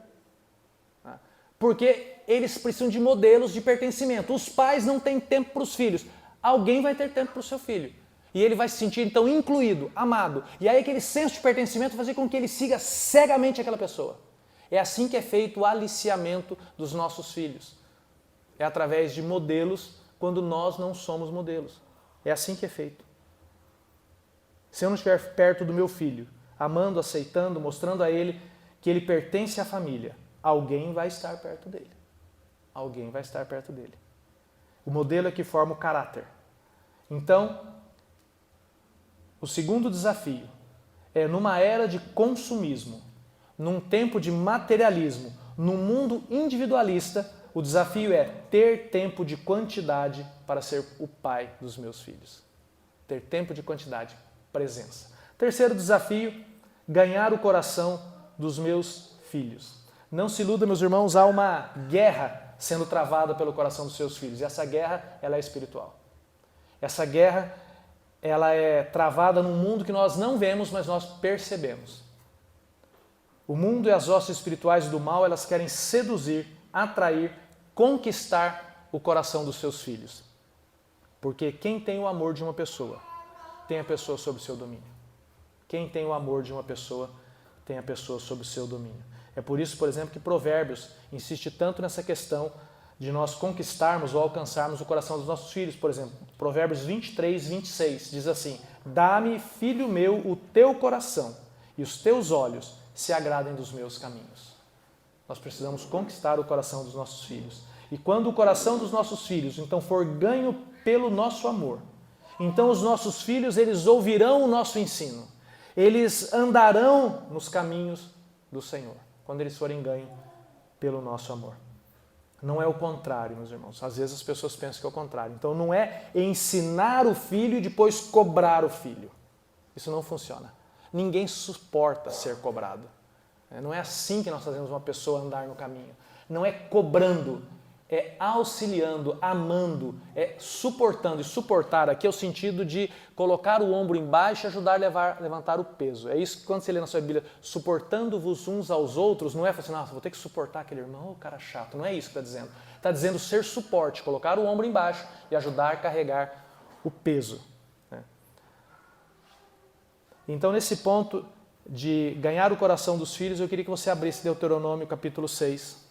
porque eles precisam de modelos de pertencimento. Os pais não têm tempo para os filhos. Alguém vai ter tempo para o seu filho. E ele vai se sentir, então, incluído, amado. E aí aquele senso de pertencimento vai fazer com que ele siga cegamente aquela pessoa. É assim que é feito o aliciamento dos nossos filhos. É através de modelos, quando nós não somos modelos. É assim que é feito. Se eu não estiver perto do meu filho, amando, aceitando, mostrando a ele que ele pertence à família, alguém vai estar perto dele. Alguém vai estar perto dele. O modelo é que forma o caráter. Então, o segundo desafio é numa era de consumismo, num tempo de materialismo, num mundo individualista, o desafio é ter tempo de quantidade para ser o pai dos meus filhos. Ter tempo de quantidade, presença. Terceiro desafio, ganhar o coração dos meus filhos. Não se iluda, meus irmãos, há uma guerra sendo travada pelo coração dos seus filhos. E essa guerra, ela é espiritual. Essa guerra, ela é travada num mundo que nós não vemos, mas nós percebemos. O mundo e as hostes espirituais do mal, elas querem seduzir, atrair, conquistar o coração dos seus filhos. Porque quem tem o amor de uma pessoa, tem a pessoa sob seu domínio. Quem tem o amor de uma pessoa, tem a pessoa sob o seu domínio. É por isso, por exemplo, que Provérbios insiste tanto nessa questão de nós conquistarmos ou alcançarmos o coração dos nossos filhos. Por exemplo, Provérbios 23, 26 diz assim: dá-me, filho meu, o teu coração, e os teus olhos se agradem dos meus caminhos. Nós precisamos conquistar o coração dos nossos filhos. E quando o coração dos nossos filhos, então, for ganho pelo nosso amor, então os nossos filhos, eles ouvirão o nosso ensino. Eles andarão nos caminhos do Senhor, quando eles forem ganhos pelo nosso amor. Não é o contrário, meus irmãos. Às vezes as pessoas pensam que é o contrário. Então não é ensinar o filho e depois cobrar o filho. Isso não funciona. Ninguém suporta ser cobrado. Não é assim que nós fazemos uma pessoa andar no caminho. Não é cobrando, é auxiliando, amando, é suportando. E suportar aqui é o sentido de colocar o ombro embaixo e ajudar a levantar o peso. É isso que quando você lê na sua Bíblia, suportando-vos uns aos outros, não é assim, nossa, vou ter que suportar aquele irmão, o cara chato. Não é isso que está dizendo. Está dizendo ser suporte, colocar o ombro embaixo e ajudar a carregar o peso. Então, nesse ponto de ganhar o coração dos filhos, eu queria que você abrisse Deuteronômio capítulo 6.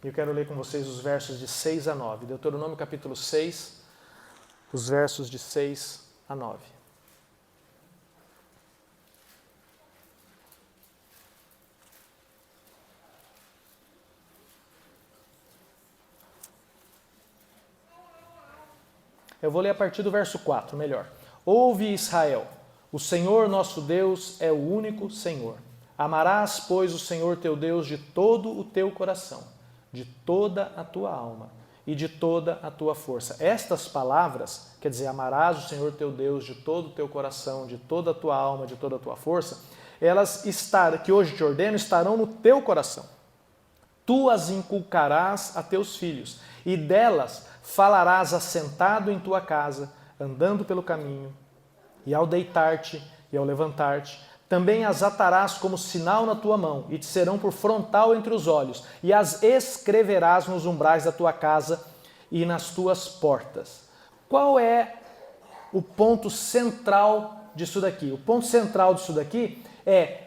Eu quero ler com vocês os versos de 6 a 9. Deuteronômio capítulo 6, os versos de 6 a 9. Eu vou ler a partir do verso 4, melhor. Ouve, Israel, o Senhor nosso Deus é o único Senhor. Amarás, pois, o Senhor teu Deus de todo o teu coração, de toda a tua alma e de toda a tua força. Estas palavras, quer dizer, amarás o Senhor teu Deus de todo o teu coração, de toda a tua alma, de toda a tua força, elas que hoje te ordeno, estarão no teu coração. Tu as inculcarás a teus filhos, e delas falarás assentado em tua casa, andando pelo caminho, e ao deitar-te e ao levantar-te. Também as atarás como sinal na tua mão, e te serão por frontal entre os olhos, e as escreverás nos umbrais da tua casa e nas tuas portas. Qual é o ponto central disso daqui? O ponto central disso daqui é: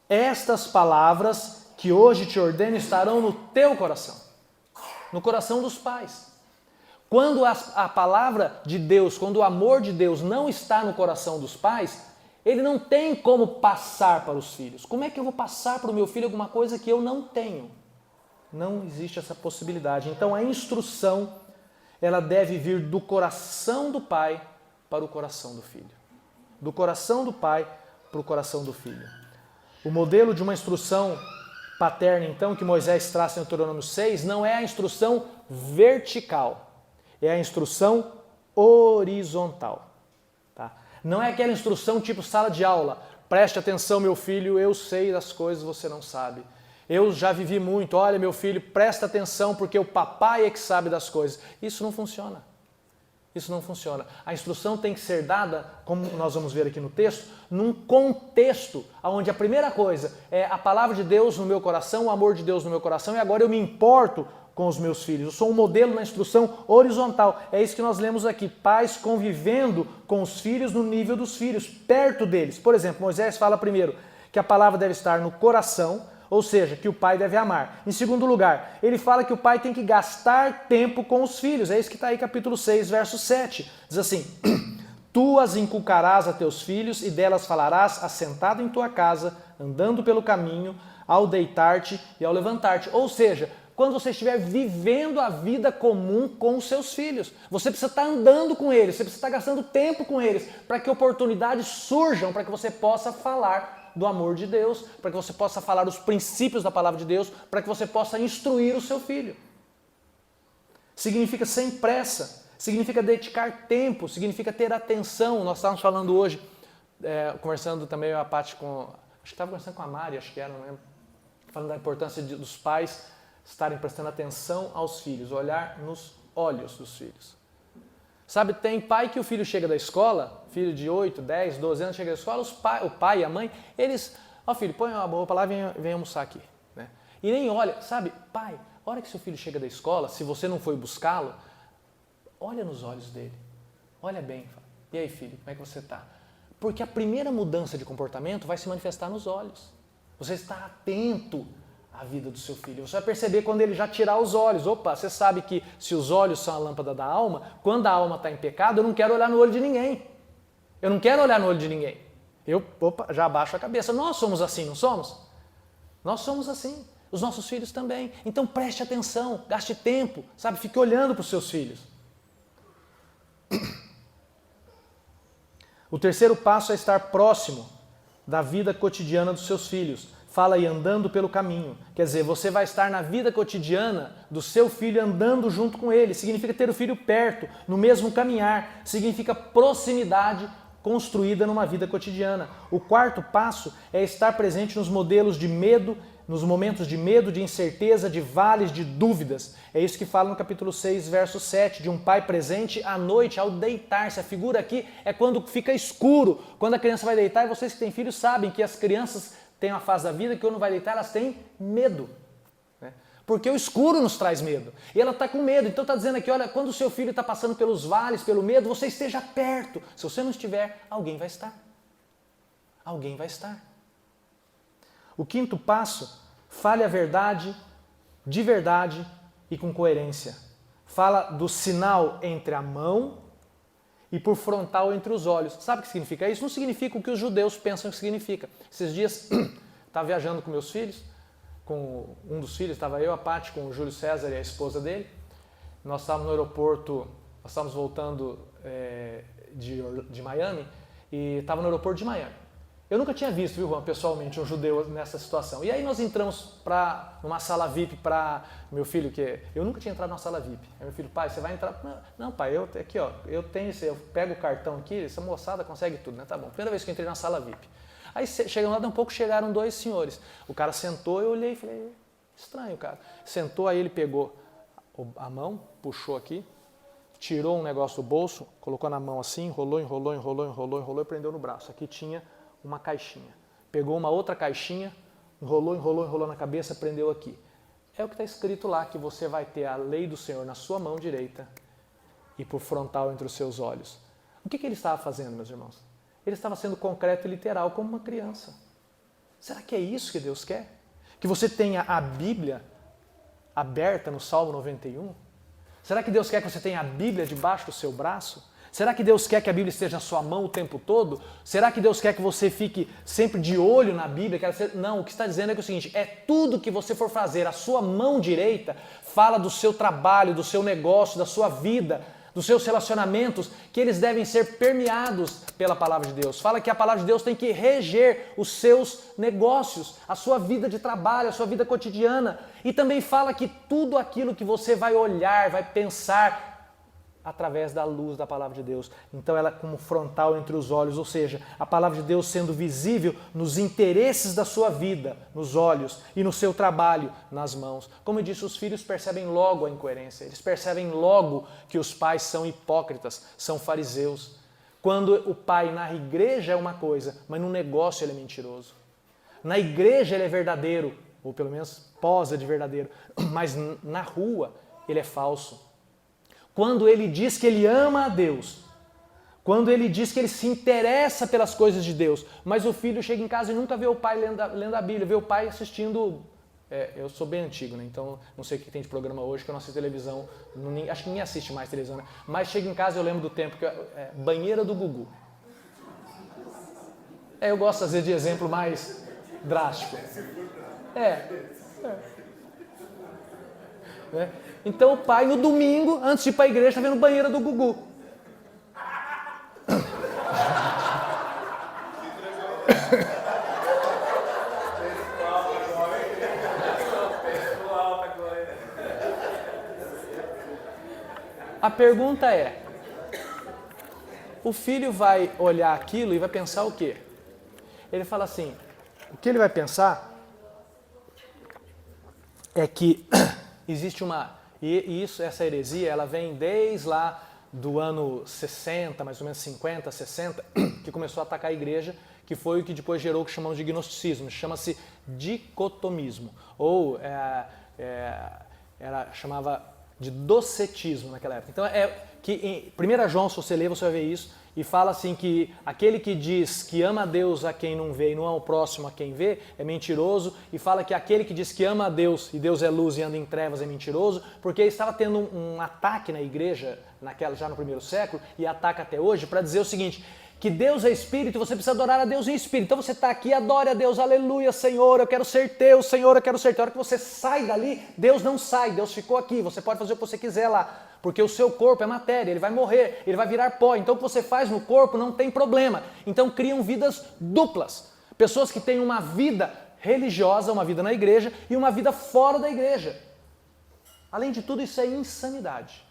estas palavras que hoje te ordeno estarão no teu coração, no coração dos pais. Quando a palavra de Deus, quando o amor de Deus não está no coração dos pais, ele não tem como passar para os filhos. Como é que eu vou passar para o meu filho alguma coisa que eu não tenho? Não existe essa possibilidade. Então a instrução, ela deve vir do coração do pai para o coração do filho. Do coração do pai para o coração do filho. O modelo de uma instrução paterna, então, que Moisés traz em Deuteronômio 6, não é a instrução vertical. É a instrução horizontal. Tá? Não é aquela instrução tipo sala de aula. Preste atenção, meu filho, eu sei das coisas que você não sabe. Eu já vivi muito. Olha, meu filho, presta atenção porque o papai é que sabe das coisas. Isso não funciona. Isso não funciona. A instrução tem que ser dada, como nós vamos ver aqui no texto, num contexto onde a primeira coisa é a palavra de Deus no meu coração, o amor de Deus no meu coração, e agora eu me importo com os meus filhos. Eu sou um modelo na instrução horizontal. É isso que nós lemos aqui. Pais convivendo com os filhos no nível dos filhos, perto deles. Por exemplo, Moisés fala primeiro que a palavra deve estar no coração, ou seja, que o pai deve amar. Em segundo lugar, ele fala que o pai tem que gastar tempo com os filhos. É isso que está aí capítulo 6, verso 7. Diz assim: tu as inculcarás a teus filhos e delas falarás assentado em tua casa, andando pelo caminho, ao deitar-te e ao levantar-te. Ou seja, quando você estiver vivendo a vida comum com os seus filhos. Você precisa estar andando com eles, você precisa estar gastando tempo com eles, para que oportunidades surjam, para que você possa falar do amor de Deus, para que você possa falar os princípios da palavra de Deus, para que você possa instruir o seu filho. Significa sem pressa, significa dedicar tempo, significa ter atenção. Nós estávamos falando hoje, conversando também a parte com... Acho que estava conversando com a Mari, acho que era, não lembro. Falando da importância dos pais estarem prestando atenção aos filhos, olhar nos olhos dos filhos. Sabe, tem pai que o filho chega da escola, filho de 8, 10, 12 anos chega da escola, o pai e a mãe, eles Ó filho, põe a roupa lá e vem almoçar aqui. Né? E nem olha, sabe, pai, a hora que seu filho chega da escola, se você não foi buscá-lo, olha nos olhos dele, olha bem, fala, e aí filho, como é que você está? Porque a primeira mudança de comportamento vai se manifestar nos olhos. Você está atento à vida do seu filho. Você vai perceber quando ele já tirar os olhos. Opa, você sabe que se os olhos são a lâmpada da alma, quando a alma está em pecado, eu não quero olhar no olho de ninguém. Eu não quero olhar no olho de ninguém. Eu, já abaixo a cabeça. Nós somos assim, não somos? Nós somos assim. Os nossos filhos também. Então preste atenção, gaste tempo, sabe? Fique olhando para os seus filhos. O terceiro passo é estar próximo da vida cotidiana dos seus filhos. Fala aí, andando pelo caminho. Quer dizer, você vai estar na vida cotidiana do seu filho andando junto com ele. Significa ter o filho perto, no mesmo caminhar. Significa proximidade construída numa vida cotidiana. O quarto passo é estar presente nos modelos de medo, nos momentos de medo, de incerteza, de vales, de dúvidas. É isso que fala no capítulo 6, verso 7, de um pai presente à noite, ao deitar-se. A figura aqui é quando fica escuro, quando a criança vai deitar, e vocês que têm filhos sabem que as crianças têm uma fase da vida que quando vai deitar elas têm medo. Né? Porque o escuro nos traz medo. E ela está com medo, então está dizendo aqui, olha, quando o seu filho está passando pelos vales, pelo medo, você esteja perto. Se você não estiver, alguém vai estar. Alguém vai estar. O quinto passo, fale a verdade, de verdade e com coerência. Fala do sinal entre a mão e por frontal entre os olhos. Sabe o que significa isso? Não significa o que os judeus pensam que significa. Esses dias, estava viajando com meus filhos, com um dos filhos, estava eu, a Paty, com o Júlio César e a esposa dele. Nós estávamos no aeroporto, nós estávamos voltando de Miami e estava no aeroporto de Miami. Eu nunca tinha visto, viu, Juan, pessoalmente, um judeu nessa situação. E aí nós entramos numa sala VIP para meu filho, que eu nunca tinha entrado numa sala VIP. Aí meu filho, pai, você vai entrar? Não, pai, aqui, ó, eu pego o cartão aqui, essa moçada consegue tudo, né? Tá bom. Primeira vez que eu entrei na sala VIP. Aí chegando lá, de um pouco chegaram dois senhores. O cara sentou, eu olhei e falei, estranho, cara. Sentou, aí ele pegou a mão, puxou aqui, tirou um negócio do bolso, colocou na mão assim, enrolou e prendeu no braço. Aqui tinha uma caixinha. Pegou uma outra caixinha, enrolou na cabeça, prendeu aqui. É o que está escrito lá, que você vai ter a lei do Senhor na sua mão direita e por frontal entre os seus olhos. O que ele estava fazendo, meus irmãos? Ele estava sendo concreto e literal, como uma criança. Será que é isso que Deus quer? Que você tenha a Bíblia aberta no Salmo 91? Será que Deus quer que você tenha a Bíblia debaixo do seu braço? Será que Deus quer que a Bíblia esteja na sua mão o tempo todo? Será que Deus quer que você fique sempre de olho na Bíblia? Não, o que está dizendo é que é o seguinte, é tudo que você for fazer, a sua mão direita fala do seu trabalho, do seu negócio, da sua vida, dos seus relacionamentos, que eles devem ser permeados pela palavra de Deus. Fala que a palavra de Deus tem que reger os seus negócios, a sua vida de trabalho, a sua vida cotidiana. E também fala que tudo aquilo que você vai olhar, vai pensar, através da luz da palavra de Deus. Então ela é como frontal entre os olhos, ou seja, a palavra de Deus sendo visível nos interesses da sua vida, nos olhos, e no seu trabalho, nas mãos. Como eu disse, os filhos percebem logo a incoerência, eles percebem logo que os pais são hipócritas, são fariseus. Quando o pai na igreja é uma coisa, mas no negócio ele é mentiroso. Na igreja ele é verdadeiro, ou pelo menos posa de verdadeiro, mas na rua ele é falso. Quando ele diz que ele ama a Deus, quando ele diz que ele se interessa pelas coisas de Deus, mas o filho chega em casa e nunca vê o pai lendo a Bíblia, vê o pai assistindo, eu sou bem antigo, né? Então não sei o que tem de programa hoje, que eu não assisto televisão, acho que ninguém assiste mais televisão, né? Mas chega em casa e eu lembro do tempo, que banheira do Gugu. Eu gosto às vezes de exemplo mais drástico. Né? Então o pai, no domingo, antes de ir para a igreja, está vendo banheira do Gugu. A pergunta é, o filho vai olhar aquilo e vai pensar o quê? Ele fala assim, o que ele vai pensar é que existe essa heresia, ela vem desde lá do ano 60, mais ou menos 50, 60, que começou a atacar a igreja, que foi o que depois gerou o que chamamos de gnosticismo, chama-se dicotomismo, ou chamava de docetismo naquela época. Então que em 1 João, se você ler, você vai ver isso, e fala assim que aquele que diz que ama a Deus a quem não vê e não ama o próximo a quem vê, é mentiroso, e fala que aquele que diz que ama a Deus e Deus é luz e anda em trevas é mentiroso, porque estava tendo um ataque na igreja, já no primeiro século, e ataca até hoje, para dizer o seguinte, que Deus é Espírito e você precisa adorar a Deus em Espírito. Então você está aqui, adore a Deus, aleluia, Senhor, eu quero ser teu, Senhor, eu quero ser teu. A hora que você sai dali, Deus não sai, Deus ficou aqui, você pode fazer o que você quiser lá, porque o seu corpo é matéria, ele vai morrer, ele vai virar pó, então o que você faz no corpo não tem problema. Então criam vidas duplas, pessoas que têm uma vida religiosa, uma vida na igreja e uma vida fora da igreja. Além de tudo, isso é insanidade.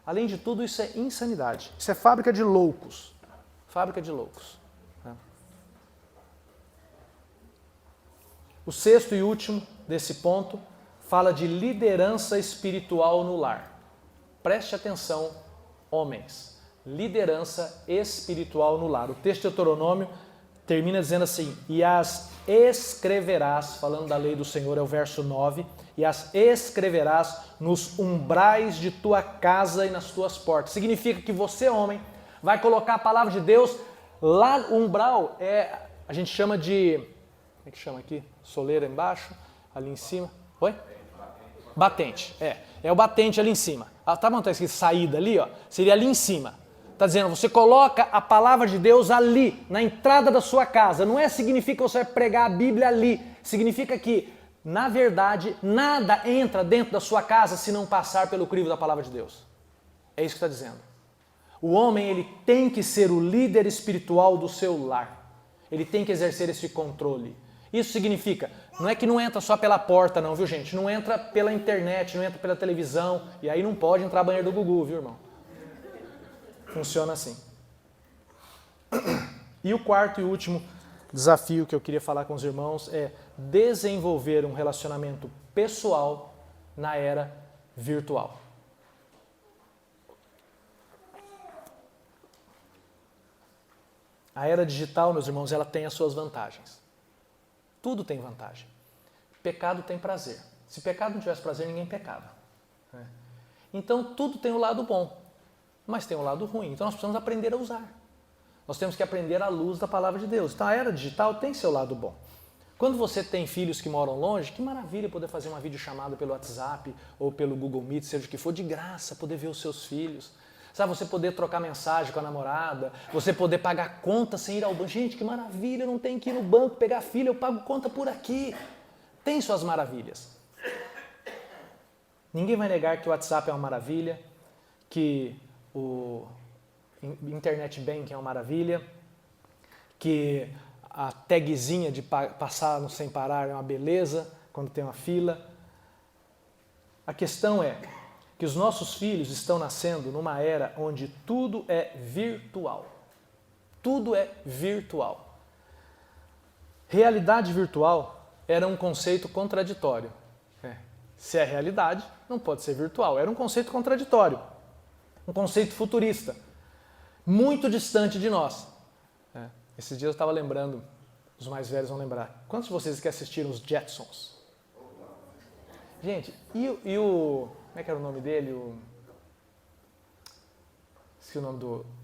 Além de tudo, isso é insanidade. Isso é fábrica de loucos. Fábrica de loucos. O sexto e último desse ponto fala de liderança espiritual no lar. Preste atenção, homens. Liderança espiritual no lar. O texto de Deuteronômio termina dizendo assim, e as escreverás, falando da lei do Senhor, é o verso 9, e as escreverás nos umbrais de tua casa e nas tuas portas. Significa que você, homem, vai colocar a palavra de Deus lá, o umbral a gente chama de, como é que chama aqui? Soleira embaixo, ali em cima. Oi? Batente, é o batente ali em cima. Tá bom, tá escrito saída ali, ó, seria ali em cima. Tá dizendo, você coloca a palavra de Deus ali, na entrada da sua casa. Não significa que você vai pregar a Bíblia ali. Significa que, na verdade, nada entra dentro da sua casa se não passar pelo crivo da palavra de Deus. É isso que está dizendo. O homem, ele tem que ser o líder espiritual do seu lar. Ele tem que exercer esse controle. Isso significa, não é que não entra só pela porta não, viu gente? Não entra pela internet, não entra pela televisão, e aí não pode entrar banheiro do Gugu, viu irmão? Funciona assim. E o quarto e último desafio que eu queria falar com os irmãos é desenvolver um relacionamento pessoal na era virtual. A era digital, meus irmãos, ela tem as suas vantagens. Tudo tem vantagem. Pecado tem prazer. Se pecado não tivesse prazer, ninguém pecava. Então, tudo tem o lado bom, mas tem o lado ruim. Então, nós precisamos aprender a usar. Nós temos que aprender à luz da palavra de Deus. Então, a era digital tem seu lado bom. Quando você tem filhos que moram longe, que maravilha poder fazer uma videochamada pelo WhatsApp ou pelo Google Meet, seja o que for, de graça, poder ver os seus filhos. Sabe, você poder trocar mensagem com a namorada, você poder pagar conta sem ir ao banco. Gente, que maravilha, eu não tenho que ir no banco pegar filho, eu pago conta por aqui. Tem suas maravilhas. Ninguém vai negar que o WhatsApp é uma maravilha, que o Internet Banking é uma maravilha, que a tagzinha de passar no sem parar é uma beleza, quando tem uma fila. A questão é que os nossos filhos estão nascendo numa era onde tudo é virtual. Tudo é virtual. Realidade virtual era um conceito contraditório. Se é realidade, não pode ser virtual. Era um conceito contraditório. Um conceito futurista. Muito distante de nós. Esses dias eu estava lembrando, os mais velhos vão lembrar. Quantos de vocês que assistiram os Jetsons? Gente, e o... Como é que era o nome dele? Esqueci o nome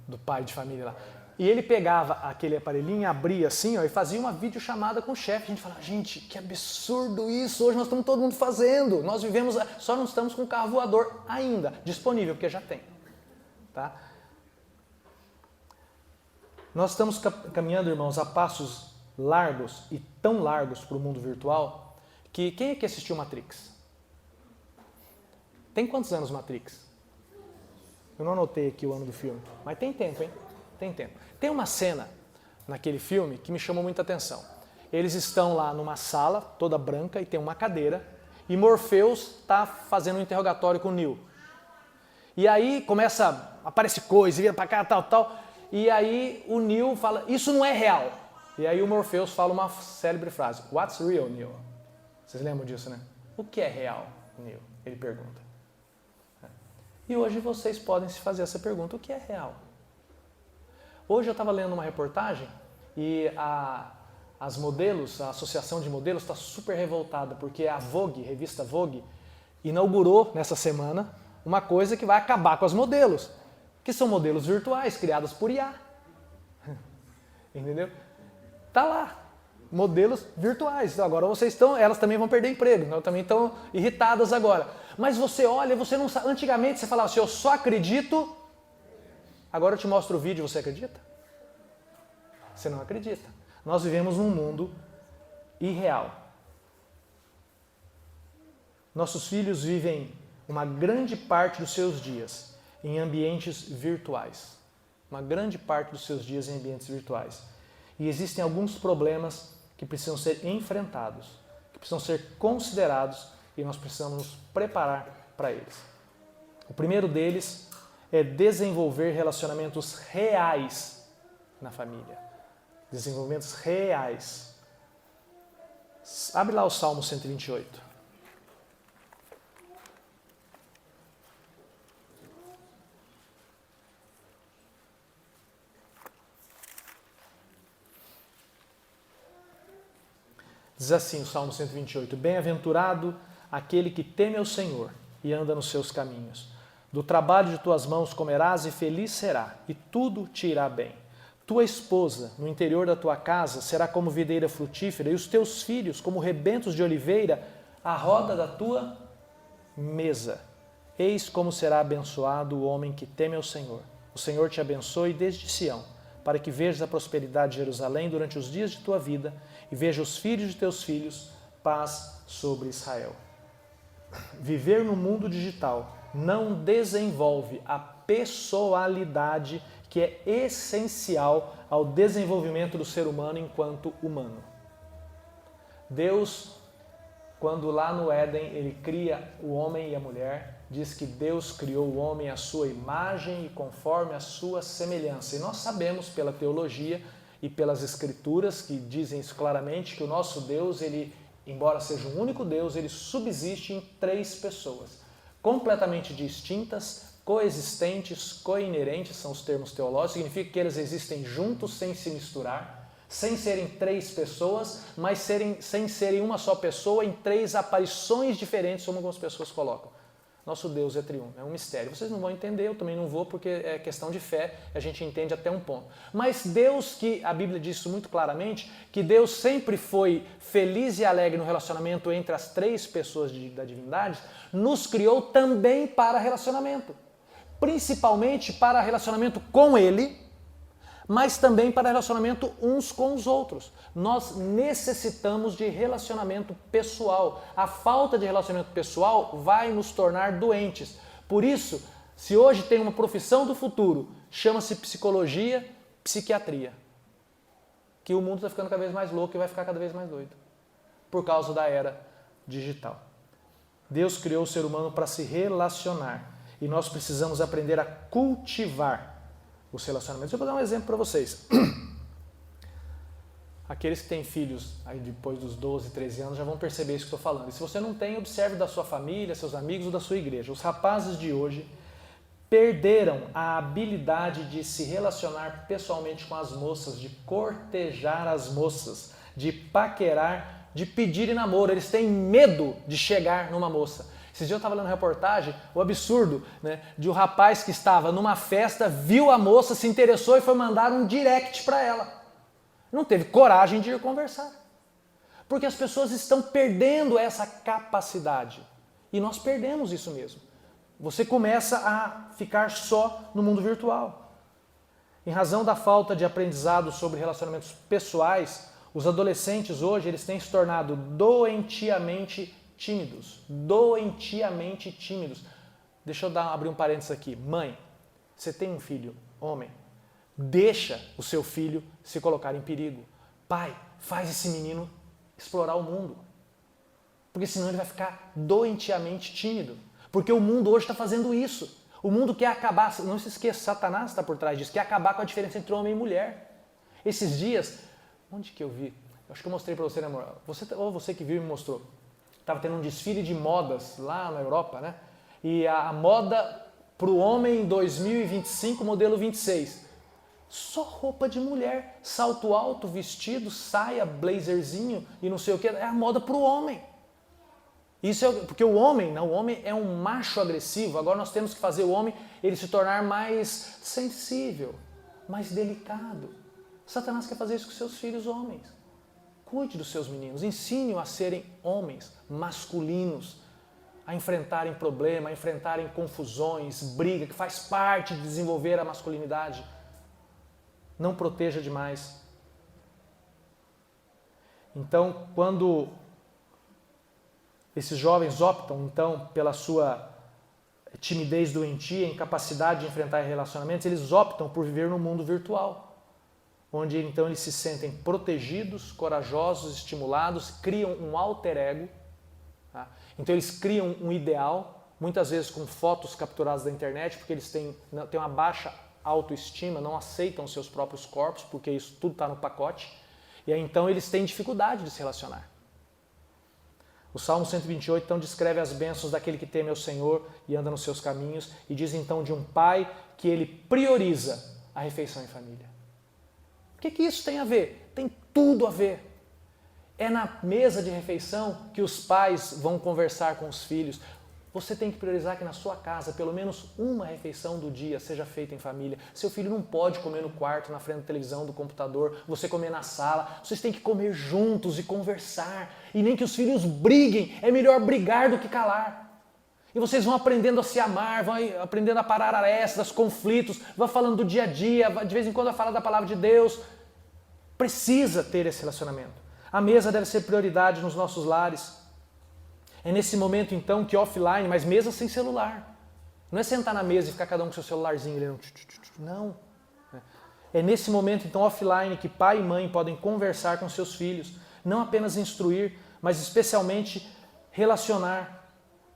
do pai de família lá. E ele pegava aquele aparelhinho, abria assim, ó, e fazia uma videochamada com o chefe. A gente falava, gente, que absurdo isso, hoje nós estamos todo mundo fazendo. Nós vivemos, só não estamos com carro voador ainda, disponível, porque já tem. Tá? Nós estamos caminhando, irmãos, a passos largos e tão largos para o mundo virtual, que quem é que assistiu Matrix? Tem quantos anos Matrix? Eu não anotei aqui o ano do filme, mas tem tempo, hein? Tem tempo. Tem uma cena naquele filme que me chamou muita atenção. Eles estão lá numa sala, toda branca, e tem uma cadeira, e Morpheus está fazendo um interrogatório com o Neo. E aí começa, aparece coisa, vira pra cá, tal, e aí o Neo fala, isso não é real. E aí o Morpheus fala uma célebre frase, what's real, Neo? Vocês lembram disso, né? O que é real, Neo? Ele pergunta. E hoje vocês podem se fazer essa pergunta, o que é real? Hoje eu estava lendo uma reportagem E as modelos, a associação de modelos está super revoltada, porque a Vogue, revista Vogue, inaugurou nessa semana uma coisa que vai acabar com as modelos, que são modelos virtuais criados por IA. Entendeu? Tá lá, modelos virtuais. Agora elas também vão perder emprego, então também estão irritadas agora. Mas você olha, você não sabe. Antigamente você falava assim, eu só acredito. Agora eu te mostro o vídeo, você acredita? Você não acredita. Nós vivemos num mundo irreal. Nossos filhos vivem uma grande parte dos seus dias em ambientes virtuais. Uma grande parte dos seus dias em ambientes virtuais. E existem alguns problemas que precisam ser enfrentados, que precisam ser considerados e nós precisamos nos preparar para eles. O primeiro deles é desenvolver relacionamentos reais na família. Desenvolvimentos reais. Abre lá o Salmo 128. Diz assim o Salmo 128, bem-aventurado aquele que teme ao Senhor e anda nos seus caminhos. Do trabalho de tuas mãos comerás e feliz será, e tudo te irá bem. Tua esposa, no interior da tua casa, será como videira frutífera, e os teus filhos como rebentos de oliveira, à roda da tua mesa. Eis como será abençoado o homem que teme ao Senhor. O Senhor te abençoe desde Sião, para que vejas a prosperidade de Jerusalém durante os dias de tua vida, e veja os filhos de teus filhos, paz sobre Israel. Viver no mundo digital não desenvolve a pessoalidade que é essencial ao desenvolvimento do ser humano enquanto humano. Deus, quando lá no Éden ele cria o homem e a mulher, diz que Deus criou o homem à sua imagem e conforme a sua semelhança. E nós sabemos pela teologia e pelas escrituras que dizem isso claramente que o nosso Deus, ele, embora seja um único Deus, ele subsiste em três pessoas, completamente distintas, coexistentes, coinerentes, são os termos teológicos, significa que eles existem juntos sem se misturar, sem serem três pessoas, mas sem serem uma só pessoa em três aparições diferentes, como algumas pessoas colocam. Nosso Deus é triuno, é um mistério. Vocês não vão entender, eu também não vou, porque é questão de fé, a gente entende até um ponto. Mas Deus, que a Bíblia diz isso muito claramente, que Deus sempre foi feliz e alegre no relacionamento entre as três pessoas da divindade, nos criou também para relacionamento. Principalmente para relacionamento com Ele, mas também para relacionamento uns com os outros. Nós necessitamos de relacionamento pessoal. A falta de relacionamento pessoal vai nos tornar doentes. Por isso, se hoje tem uma profissão do futuro, chama-se psicologia, psiquiatria. Que o mundo está ficando cada vez mais louco e vai ficar cada vez mais doido. Por causa da era digital. Deus criou o ser humano para se relacionar. E nós precisamos aprender a cultivar os relacionamentos. Eu vou dar um exemplo para vocês. Aqueles que têm filhos aí depois dos 12, 13 anos já vão perceber isso que estou falando. E se você não tem, observe da sua família, seus amigos ou da sua igreja. Os rapazes de hoje perderam a habilidade de se relacionar pessoalmente com as moças, de cortejar as moças, de paquerar, de pedir em namoro. Eles têm medo de chegar numa moça. Esses dias eu estava lendo reportagem, o absurdo, né, de um rapaz que estava numa festa, viu a moça, se interessou e foi mandar um direct para ela. Não teve coragem de ir conversar. Porque as pessoas estão perdendo essa capacidade. E nós perdemos isso mesmo. Você começa a ficar só no mundo virtual. Em razão da falta de aprendizado sobre relacionamentos pessoais, os adolescentes hoje eles têm se tornado doentiamente tímidos. Doentiamente tímidos. Deixa eu abrir um parênteses aqui. Mãe, você tem um filho, homem, deixa o seu filho se colocar em perigo. Pai, faz esse menino explorar o mundo. Porque senão ele vai ficar doentiamente tímido. Porque o mundo hoje está fazendo isso. O mundo quer acabar, não se esqueça, Satanás está por trás disso, quer acabar com a diferença entre homem e mulher. Esses dias, onde que eu vi? Eu acho que eu mostrei para você, né, amor? Você que viu e me mostrou. Estava tendo um desfile de modas lá na Europa, né? E a moda para o homem em 2025, modelo 26. Só roupa de mulher, salto alto, vestido, saia, blazerzinho e não sei o que, é a moda para o homem. Isso é porque o homem é um macho agressivo. Agora nós temos que fazer o homem ele se tornar mais sensível, mais delicado. Satanás quer fazer isso com seus filhos homens. Cuide dos seus meninos, ensine-os a serem homens masculinos, a enfrentarem problemas, a enfrentarem confusões, briga, que faz parte de desenvolver a masculinidade. Não proteja demais. Então, quando esses jovens optam, então, pela sua timidez doentia, incapacidade de enfrentar relacionamentos, eles optam por viver no mundo virtual, onde então eles se sentem protegidos, corajosos, estimulados, criam um alter ego. Tá? Então eles criam um ideal, muitas vezes com fotos capturadas da internet, porque eles têm uma baixa autoestima, não aceitam seus próprios corpos, porque isso tudo está no pacote, e aí então eles têm dificuldade de se relacionar. O Salmo 128 então descreve as bênçãos daquele que teme ao Senhor e anda nos seus caminhos, e diz então de um pai que ele prioriza a refeição em família. O que isso tem a ver? Tem tudo a ver. É na mesa de refeição que os pais vão conversar com os filhos. Você tem que priorizar que na sua casa pelo menos uma refeição do dia seja feita em família. Seu filho não pode comer no quarto, na frente da televisão, do computador, você comer na sala. Vocês têm que comer juntos e conversar. E nem que os filhos briguem, é melhor brigar do que calar. E vocês vão aprendendo a se amar, vão aprendendo a parar arestas, conflitos, vão falando do dia a dia, de vez em quando vai falar da palavra de Deus. Precisa ter esse relacionamento. A mesa deve ser prioridade nos nossos lares. É nesse momento, então, que offline, mas mesa sem celular. Não é sentar na mesa e ficar cada um com seu celularzinho. Não. É nesse momento, então, offline, que pai e mãe podem conversar com seus filhos. Não apenas instruir, mas especialmente relacionar.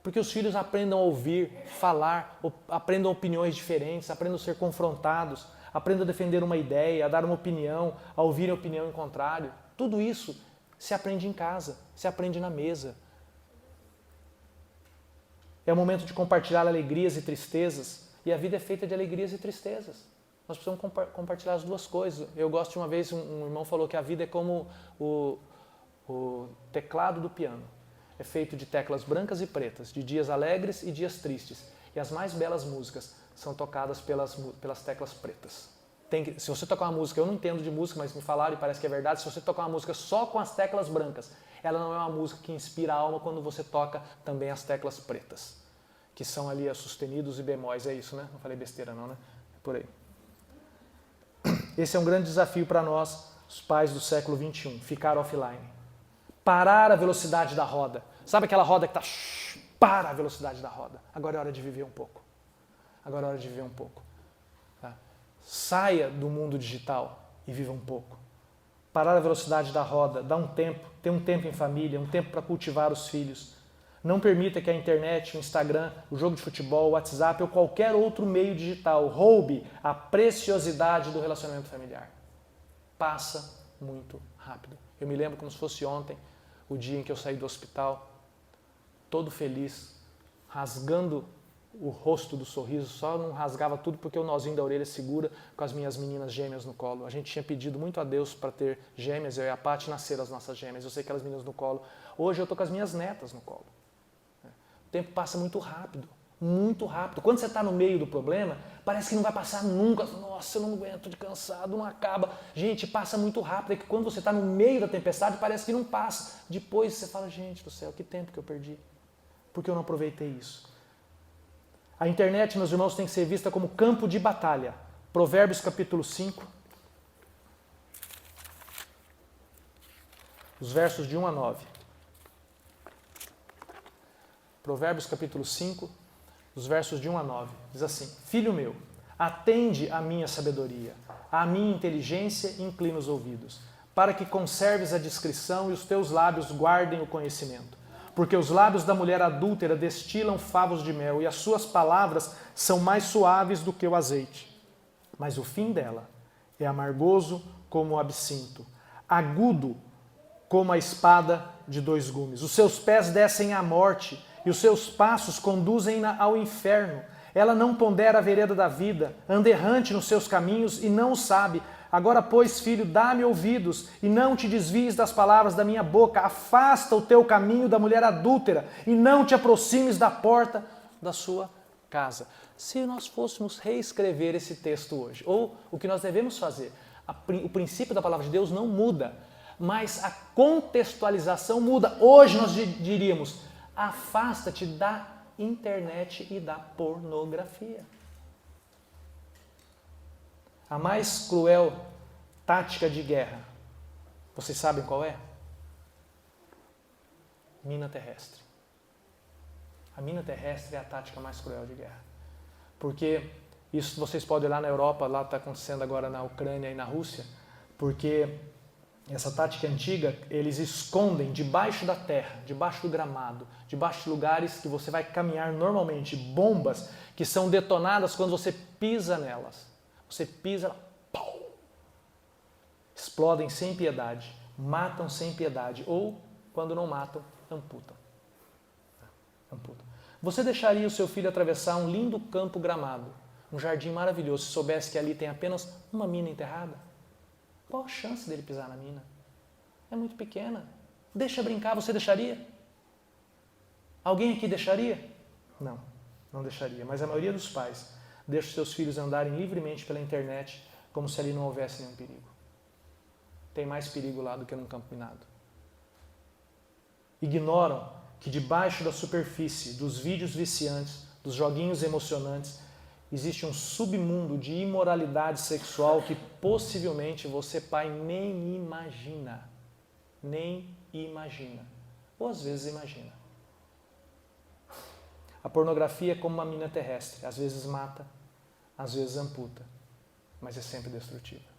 Porque os filhos aprendam a ouvir, falar, aprendam opiniões diferentes, aprendam a ser confrontados, aprendam a defender uma ideia, a dar uma opinião, a ouvir a opinião em contrário. Tudo isso se aprende em casa, se aprende na mesa. É o momento de compartilhar alegrias e tristezas, e a vida é feita de alegrias e tristezas. Nós precisamos compartilhar as duas coisas. Eu gosto de uma vez, um irmão falou que a vida é como o teclado do piano. É feito de teclas brancas e pretas, de dias alegres e dias tristes. E as mais belas músicas são tocadas pelas teclas pretas. Se você tocar uma música, eu não entendo de música, mas me falaram e parece que é verdade, se você tocar uma música só com as teclas brancas, ela não é uma música que inspira a alma quando você toca também as teclas pretas, que são ali as sustenidos e bemóis, é isso, né? Não falei besteira não, né? É por aí. Esse é um grande desafio para nós, os pais do século XXI, ficar offline. Parar a velocidade da roda. Sabe aquela roda que está... Para a velocidade da roda. Agora é hora de viver um pouco. Agora é hora de viver um pouco. Tá? Saia do mundo digital e viva um pouco. Parar a velocidade da roda, dar um tempo, ter um tempo em família, um tempo para cultivar os filhos. Não permita que a internet, o Instagram, o jogo de futebol, o WhatsApp ou qualquer outro meio digital roube a preciosidade do relacionamento familiar. Passa muito rápido. Eu me lembro como se fosse ontem, o dia em que eu saí do hospital, todo feliz, rasgando o rosto do sorriso, só não rasgava tudo porque o nozinho da orelha segura com as minhas meninas gêmeas no colo. A gente tinha pedido muito a Deus para ter gêmeas, eu e a Paty nasceram as nossas gêmeas, eu sei aquelas meninas no colo. Hoje eu estou com as minhas netas no colo. O tempo passa muito rápido, muito rápido. Quando você está no meio do problema, parece que não vai passar nunca. Nossa, eu não aguento, de cansado, não acaba. Gente, passa muito rápido. É que quando você está no meio da tempestade, parece que não passa. Depois você fala, gente do céu, que tempo que eu perdi. Porque eu não aproveitei isso. A internet, meus irmãos, tem que ser vista como campo de batalha. Provérbios capítulo 5, os versos de 1 a 9. Provérbios capítulo 5, os versos de 1 a 9. Diz assim: Filho meu, atende à minha sabedoria, à minha inteligência inclina os ouvidos, para que conserves a discrição e os teus lábios guardem o conhecimento. Porque os lábios da mulher adúltera destilam favos de mel e as suas palavras são mais suaves do que o azeite. Mas o fim dela é amargoso como o absinto, agudo como a espada de 2 gumes. Os seus pés descem à morte e os seus passos conduzem-na ao inferno. Ela não pondera a vereda da vida, anda errante nos seus caminhos e não o sabe. Agora, pois, filho, dá-me ouvidos e não te desvies das palavras da minha boca. Afasta o teu caminho da mulher adúltera e não te aproximes da porta da sua casa. Se nós fôssemos reescrever esse texto hoje, ou o que nós devemos fazer, o princípio da palavra de Deus não muda, mas a contextualização muda. Hoje nós diríamos, afasta-te da internet e da pornografia. A mais cruel tática de guerra, vocês sabem qual é? Mina terrestre. A mina terrestre é a tática mais cruel de guerra. Porque isso vocês podem olhar na Europa, lá está acontecendo agora na Ucrânia e na Rússia, porque essa tática antiga, eles escondem debaixo da terra, debaixo do gramado, debaixo de lugares que você vai caminhar normalmente, bombas que são detonadas quando você pisa nelas. Você pisa, pau! Explodem sem piedade, matam sem piedade, ou, quando não matam, amputam. Você deixaria o seu filho atravessar um lindo campo gramado, um jardim maravilhoso, se soubesse que ali tem apenas uma mina enterrada? Qual a chance dele pisar na mina? É muito pequena. Deixa brincar, você deixaria? Alguém aqui deixaria? Não, não deixaria. Mas a maioria dos pais deixa os seus filhos andarem livremente pela internet como se ali não houvesse nenhum perigo. Tem mais perigo lá do que num campo minado. Ignoram que debaixo da superfície dos vídeos viciantes, dos joguinhos emocionantes, existe um submundo de imoralidade sexual que possivelmente você, pai, nem imagina. Nem imagina. Ou às vezes imagina. A pornografia é como uma mina terrestre. Às vezes mata, às vezes amputa. Mas é sempre destrutiva.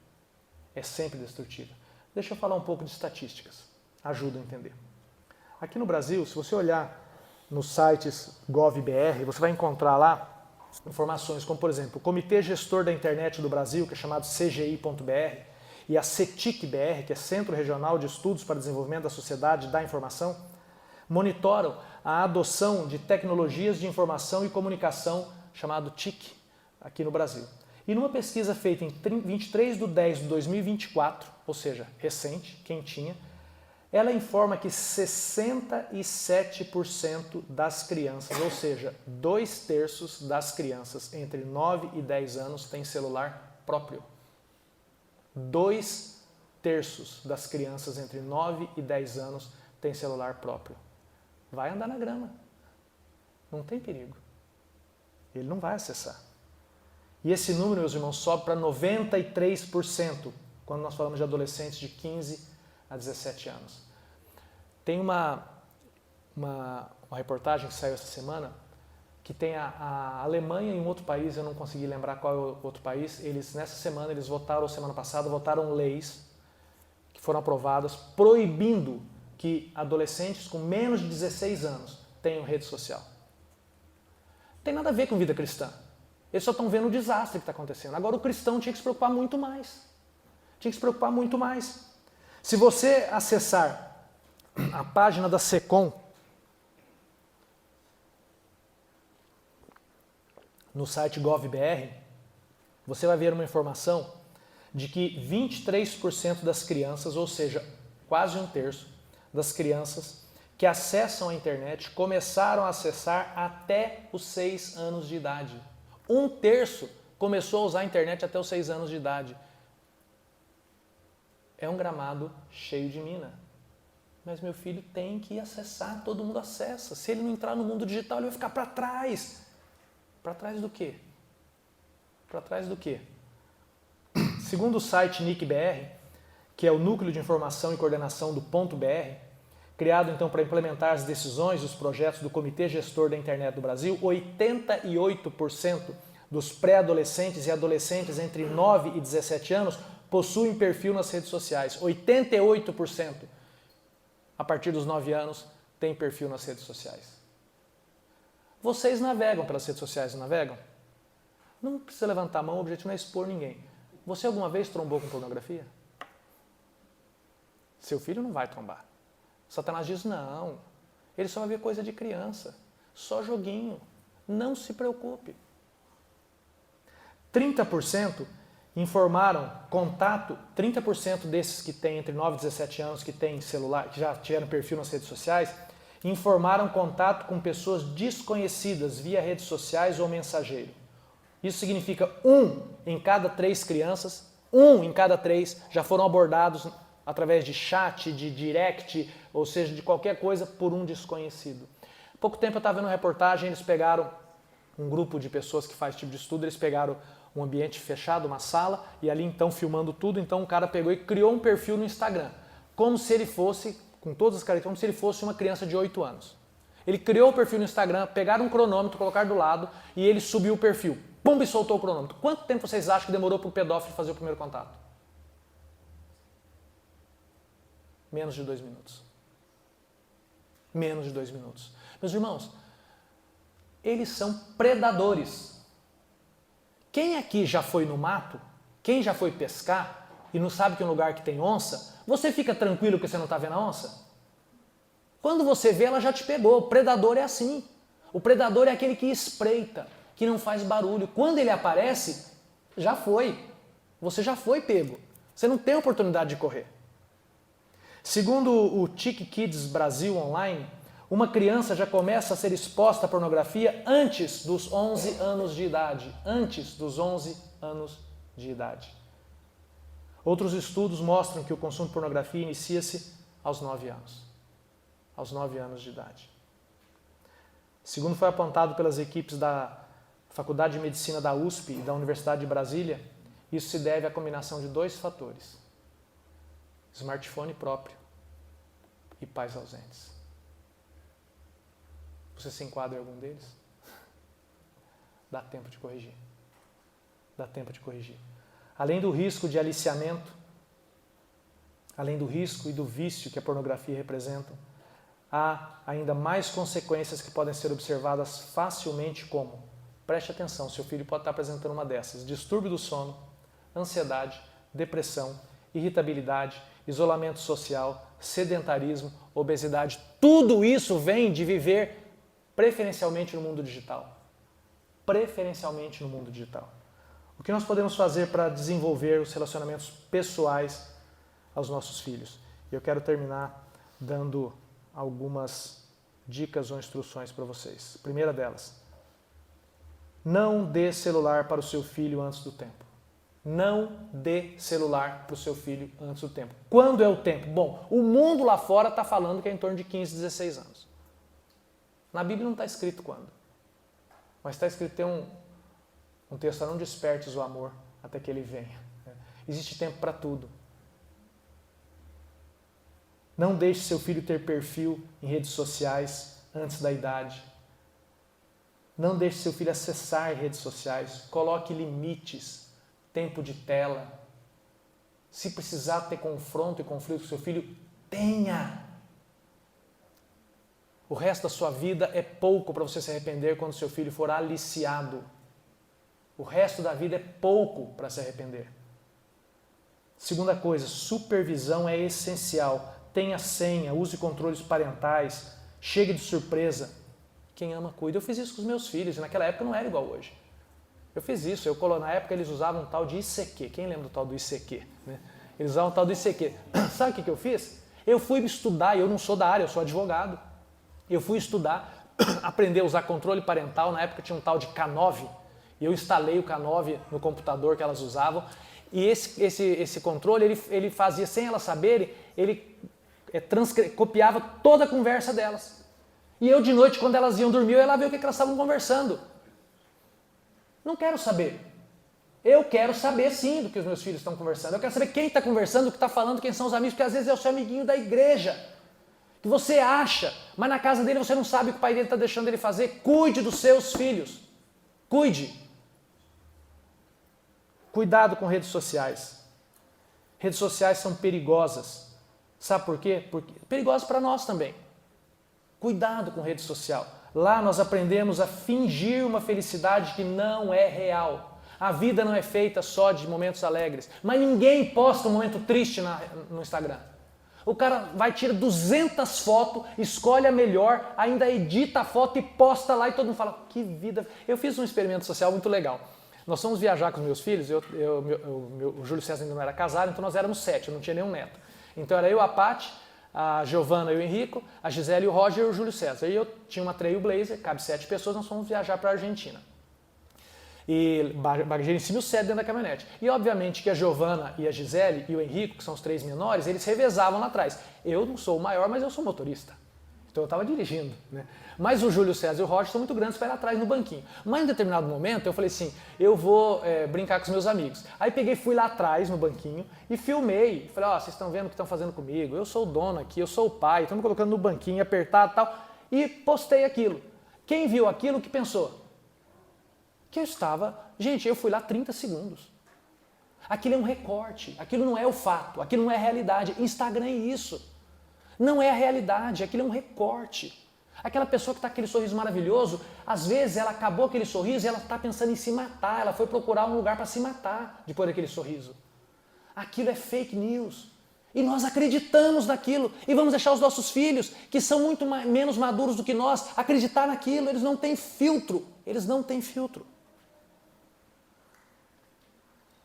É sempre destrutiva. Deixa eu falar um pouco de estatísticas. Ajuda a entender. Aqui no Brasil, se você olhar nos sites gov.br, você vai encontrar lá informações como, por exemplo, o Comitê Gestor da Internet do Brasil, que é chamado CGI.br, e a CETIC-BR, que é Centro Regional de Estudos para o Desenvolvimento da Sociedade da Informação, monitoram a adoção de tecnologias de informação e comunicação, chamado TIC, aqui no Brasil. E numa pesquisa feita em 23/10/2024, ou seja, recente, quentinha, ela informa que 67% das crianças, ou seja, 2/3 das crianças entre 9 e 10 anos têm celular próprio. 2/3 das crianças entre 9 e 10 anos têm celular próprio. Vai andar na grama. Não tem perigo. Ele não vai acessar. E esse número, meus irmãos, sobe para 93% quando nós falamos de adolescentes de 15 a 17 anos. Tem uma reportagem que saiu essa semana que tem a Alemanha e um outro país, eu não consegui lembrar qual é o outro país, nessa semana eles votaram, ou semana passada, votaram leis que foram aprovadas proibindo que adolescentes com menos de 16 anos tenham rede social. Não tem nada a ver com vida cristã. Eles só estão vendo o desastre que está acontecendo. Agora o cristão tinha que se preocupar muito mais. Tinha que se preocupar muito mais. Se você acessar a página da SECOM no site gov.br, você vai ver uma informação de que 23% das crianças, ou seja, quase 1/3 das crianças que acessam a internet começaram a acessar até os 6 anos de idade. 1/3 começou a usar a internet até os 6 anos de idade. É um gramado cheio de mina. Mas meu filho tem que acessar, todo mundo acessa. Se ele não entrar no mundo digital, ele vai ficar para trás. Para trás do quê? Para trás do quê? Segundo o site NIC.br, que é o Núcleo de Informação e Coordenação do .br, criado então para implementar as decisões e os projetos do Comitê Gestor da Internet do Brasil, 88% dos pré-adolescentes e adolescentes entre 9 e 17 anos possuem perfil nas redes sociais. 88%. A partir dos 9 anos, tem perfil nas redes sociais. Vocês navegam pelas redes sociais, não navegam? Não precisa levantar a mão, o objetivo não é expor ninguém. Você alguma vez trombou com pornografia? Seu filho não vai trombar. Satanás diz, não, ele só vai ver coisa de criança, só joguinho, não se preocupe. 30% informaram contato, 30% desses que têm entre 9 e 17 anos, que têm celular, que já tiveram perfil nas redes sociais, informaram contato com pessoas desconhecidas via redes sociais ou mensageiro. Isso significa 1 em cada 3 crianças, 1 em cada 3 já foram abordados através de chat, de direct, ou seja, de qualquer coisa por um desconhecido. Há pouco tempo eu estava vendo uma reportagem, eles pegaram um grupo de pessoas que faz esse tipo de estudo, eles pegaram um ambiente fechado, uma sala, e ali então filmando tudo, então o cara pegou e criou um perfil no Instagram, como se ele fosse, com todas as características, como se ele fosse uma criança de 8 anos. Ele criou o perfil no Instagram, pegaram um cronômetro, colocaram do lado, e ele subiu o perfil. Pum, e soltou o cronômetro. Quanto tempo vocês acham que demorou para o pedófilo fazer o primeiro contato? Menos de 2 minutos. Menos de 2 minutos. Meus irmãos, eles são predadores. Quem aqui já foi no mato? Quem já foi pescar e não sabe que é um lugar que tem onça? Você fica tranquilo que você não está vendo a onça? Quando você vê, ela já te pegou. O predador é assim. O predador é aquele que espreita, que não faz barulho. Quando ele aparece, já foi. Você já foi pego. Você não tem oportunidade de correr. Segundo o TIC Kids Brasil Online, uma criança já começa a ser exposta à pornografia antes dos 11 anos de idade. Antes dos 11 anos de idade. Outros estudos mostram que o consumo de pornografia inicia-se aos 9 anos. Aos 9 anos de idade. Segundo foi apontado pelas equipes da Faculdade de Medicina da USP e da Universidade de Brasília, isso se deve à combinação de 2 fatores. Smartphone próprio e pais ausentes. Você se enquadra em algum deles? Dá tempo de corrigir. Dá tempo de corrigir. Além do risco de aliciamento, além do risco e do vício que a pornografia representa, há ainda mais consequências que podem ser observadas facilmente como, preste atenção, seu filho pode estar apresentando uma dessas, distúrbio do sono, ansiedade, depressão, irritabilidade, isolamento social, sedentarismo, obesidade. Tudo isso vem de viver preferencialmente no mundo digital. Preferencialmente no mundo digital. O que nós podemos fazer para desenvolver os relacionamentos pessoais aos nossos filhos? E eu quero terminar dando algumas dicas ou instruções para vocês. Primeira delas, não dê celular para o seu filho antes do tempo. Não dê celular para o seu filho antes do tempo. Quando é o tempo? Bom, o mundo lá fora está falando que é em torno de 15, 16 anos. Na Bíblia não está escrito quando. Mas está escrito, tem um texto, não despertes o amor até que ele venha. Existe tempo para tudo. Não deixe seu filho ter perfil em redes sociais antes da idade. Não deixe seu filho acessar redes sociais. Coloque limites. Tempo de tela. Se precisar ter confronto e conflito com seu filho, tenha. O resto da sua vida é pouco para você se arrepender quando seu filho for aliciado. O resto da vida é pouco para se arrepender. Segunda coisa, supervisão é essencial. Tenha senha, use controles parentais, chegue de surpresa. Quem ama, cuida. Eu fiz isso com os meus filhos e naquela época não era igual hoje. Eu fiz isso, na época eles usavam um tal de ICQ. Quem lembra do tal do ICQ? Né? Eles usavam um tal do ICQ. Sabe o que eu fiz? Eu fui estudar, eu não sou da área, eu sou advogado. Eu fui estudar, aprender a usar controle parental, na época tinha um tal de K9, e eu instalei o K9 no computador que elas usavam, e esse controle, ele fazia, sem elas saberem, ele copiava toda a conversa delas. E eu de noite, quando elas iam dormir, eu ia lá ver o que elas estavam conversando. Não quero saber. Eu quero saber sim do que os meus filhos estão conversando. Eu quero saber quem está conversando, o que está falando, quem são os amigos, porque às vezes é o seu amiguinho da igreja. Que você acha, mas na casa dele você não sabe o que o pai dele está deixando ele fazer. Cuide dos seus filhos. Cuide. Cuidado com redes sociais. Redes sociais são perigosas. Sabe por quê? Perigosas para nós também. Cuidado com rede social. Lá nós aprendemos a fingir uma felicidade que não é real. A vida não é feita só de momentos alegres. Mas ninguém posta um momento triste no Instagram. O cara vai, tira 200 fotos, escolhe a melhor, ainda edita a foto e posta lá e todo mundo fala, que vida... Eu fiz um experimento social muito legal. Nós fomos viajar com os meus filhos, o Júlio César ainda não era casado, então nós éramos 7, eu não tinha nenhum neto. Então era eu, a Paty, a Giovana e o Henrico, a Gisele, o Roger e o Júlio César. E eu tinha uma Trailblazer, cabe 7 pessoas, nós fomos viajar para a Argentina. E gerenciamos 7 dentro da caminhonete. E obviamente que a Giovana e a Gisele e o Henrico, que são os 3 menores, eles revezavam lá atrás. Eu não sou o maior, mas eu sou motorista. Então eu estava dirigindo, né? Mas o Júlio César e o Roger são muito grandes para ir atrás no banquinho. Mas em determinado momento eu falei assim, eu vou brincar com os meus amigos. Aí peguei, fui lá atrás no banquinho e filmei. Falei, ó, vocês estão vendo o que estão fazendo comigo? Eu sou o dono aqui, eu sou o pai, estão me colocando no banquinho apertado e tal. E postei aquilo. Quem viu aquilo, o que pensou? Que eu estava... Gente, eu fui lá 30 segundos. Aquilo é um recorte, aquilo não é o fato, aquilo não é a realidade. Instagram é isso. Não é a realidade, aquilo é um recorte. Aquela pessoa que está com aquele sorriso maravilhoso, às vezes ela acabou aquele sorriso e ela está pensando em se matar, ela foi procurar um lugar para se matar depois daquele sorriso. Aquilo é fake news. E nós acreditamos naquilo e vamos deixar os nossos filhos, que são muito menos maduros do que nós, acreditar naquilo. Eles não têm filtro, eles não têm filtro.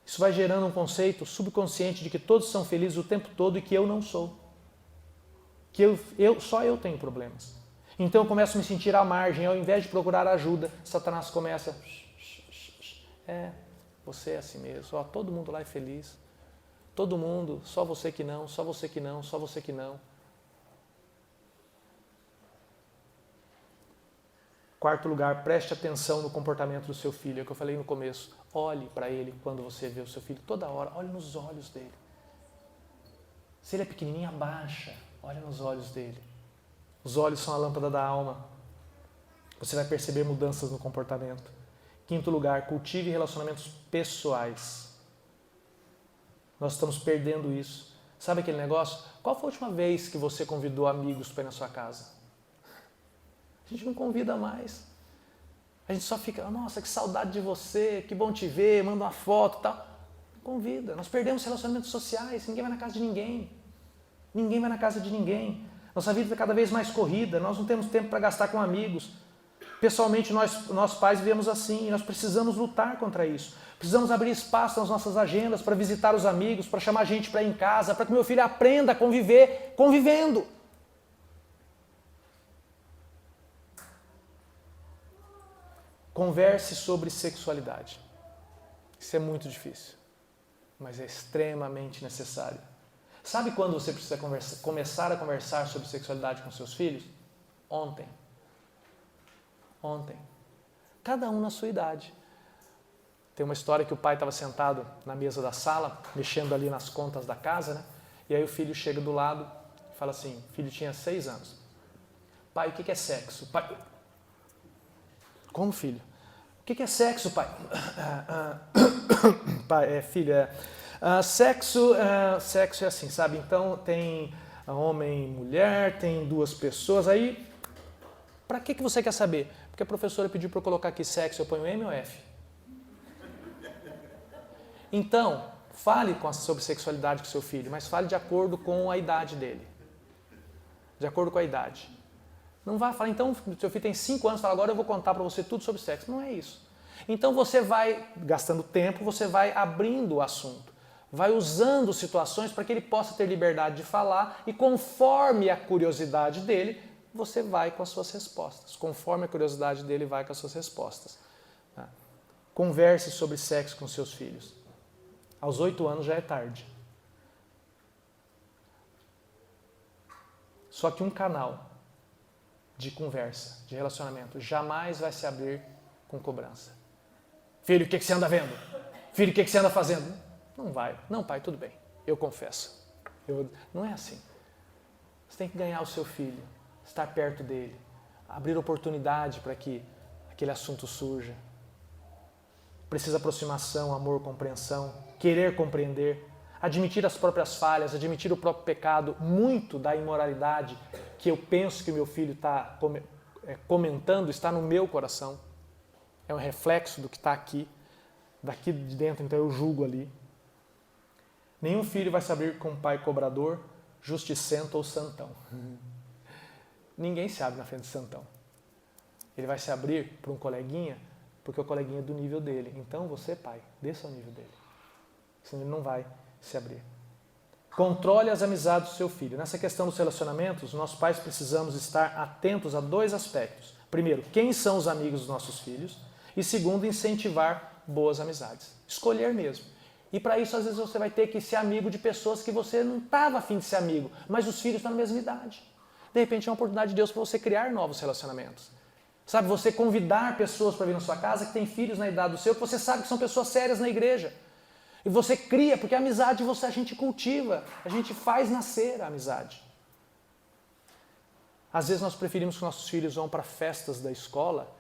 Isso vai gerando um conceito subconsciente de que todos são felizes o tempo todo e que eu não sou. Que só eu tenho problemas. Então eu começo a me sentir à margem, ao invés de procurar ajuda, Satanás começa... você é assim mesmo, ó, todo mundo lá é feliz. Todo mundo, só você que não, só você que não, só você que não. Quarto lugar, preste atenção no comportamento do seu filho. É o que eu falei no começo. Olhe para ele quando você vê o seu filho. Toda hora, olhe nos olhos dele. Se ele é pequenininho, abaixa. Olha nos olhos dele. Os olhos são a lâmpada da alma. Você vai perceber mudanças no comportamento. Quinto lugar, cultive relacionamentos pessoais. Nós estamos perdendo isso. Sabe aquele negócio? Qual foi a última vez que você convidou amigos para ir na sua casa? A gente não convida mais. A gente só fica, nossa, que saudade de você, que bom te ver, manda uma foto e tal. Não convida. Nós perdemos relacionamentos sociais, ninguém vai na casa de ninguém. Ninguém vai na casa de ninguém. Nossa vida é cada vez mais corrida, nós não temos tempo para gastar com amigos. Pessoalmente, nós pais vivemos assim e nós precisamos lutar contra isso. Precisamos abrir espaço nas nossas agendas para visitar os amigos, para chamar gente para ir em casa, para que meu filho aprenda a conviver convivendo. Converse sobre sexualidade. Isso é muito difícil, mas é extremamente necessário. Sabe quando você precisa começar a conversar sobre sexualidade com seus filhos? Ontem. Ontem. Cada um na sua idade. Tem uma história que o pai estava sentado na mesa da sala, mexendo ali nas contas da casa, né? E aí o filho chega do lado e fala assim, o filho tinha 6 anos. Pai, o que é sexo? Pai... Como, filho? O que é sexo, pai? Pai, filho, sexo é assim, sabe? Então tem homem e mulher, tem 2 pessoas. Aí, pra que você quer saber? Porque a professora pediu para eu colocar aqui sexo, eu ponho M ou F? Então, fale sobre sexualidade com seu filho, mas fale de acordo com a idade dele. De acordo com a idade. Não vá falar, então, seu filho tem 5 anos, fala, agora eu vou contar para você tudo sobre sexo. Não é isso. Então você vai, gastando tempo, você vai abrindo o assunto. Vai usando situações para que ele possa ter liberdade de falar e conforme a curiosidade dele, você vai com as suas respostas. Conforme a curiosidade dele, vai com as suas respostas. Converse sobre sexo com seus filhos. Aos 8 anos já é tarde. Só que um canal de conversa, de relacionamento, jamais vai se abrir com cobrança. Filho, o que você anda vendo? Filho, o que você anda fazendo? Não vai. Não, pai, tudo bem. Eu confesso. Não é assim. Você tem que ganhar o seu filho, estar perto dele, abrir oportunidade para que aquele assunto surja. Precisa aproximação, amor, compreensão, querer compreender, admitir as próprias falhas, admitir o próprio pecado. Muito da imoralidade que eu penso que o meu filho está comentando está no meu coração. É um reflexo do que está aqui, daqui de dentro, então eu julgo ali. Nenhum filho vai se abrir com um pai cobrador, justicento ou santão. Ninguém se abre na frente de santão. Ele vai se abrir para um coleguinha porque o coleguinha é do nível dele. Então você, pai, desça ao nível dele. Senão ele não vai se abrir. Controle as amizades do seu filho. Nessa questão dos relacionamentos, nós pais precisamos estar atentos a 2 aspectos. Primeiro, quem são os amigos dos nossos filhos? E segundo, incentivar boas amizades. Escolher mesmo. E para isso, às vezes, você vai ter que ser amigo de pessoas que você não estava afim de ser amigo, mas os filhos estão na mesma idade. De repente é uma oportunidade de Deus para você criar novos relacionamentos. Sabe, você convidar pessoas para vir na sua casa que têm filhos na idade do seu, que você sabe que são pessoas sérias na igreja. E você cria, porque a amizade a gente cultiva, a gente faz nascer a amizade. Às vezes nós preferimos que nossos filhos vão para festas da escola,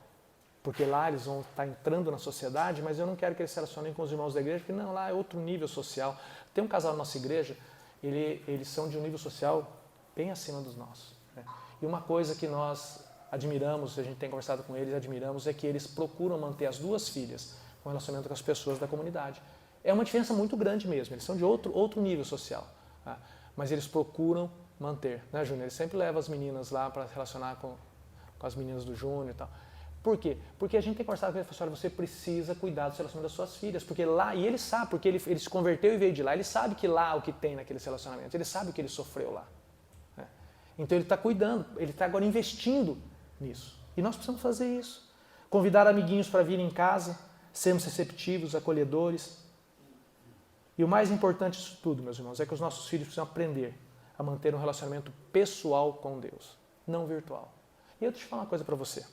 porque lá eles vão estar entrando na sociedade, mas eu não quero que eles se relacionem com os irmãos da igreja, porque não, lá é outro nível social. Tem um casal na nossa igreja, eles são de um nível social bem acima dos nossos. Né? E uma coisa que nós admiramos, a gente tem conversado com eles, admiramos, é que eles procuram manter as 2 filhas com relacionamento com as pessoas da comunidade. É uma diferença muito grande mesmo, eles são de outro nível social, tá? Mas eles procuram manter, né, Júnior? Ele sempre leva as meninas lá para se relacionar com as meninas do Júnior e tal. Por quê? Porque a gente tem conversado com ele e falou assim, você precisa cuidar do relacionamento das suas filhas, porque lá, e ele sabe, porque ele se converteu e veio de lá, ele sabe que lá o que tem naqueles relacionamentos, ele sabe o que ele sofreu lá. Né? Então ele está cuidando, ele está agora investindo nisso. E nós precisamos fazer isso. Convidar amiguinhos para vir em casa, sermos receptivos, acolhedores. E o mais importante disso tudo, meus irmãos, é que os nossos filhos precisam aprender a manter um relacionamento pessoal com Deus, não virtual. E eu deixo eu falar uma coisa para você.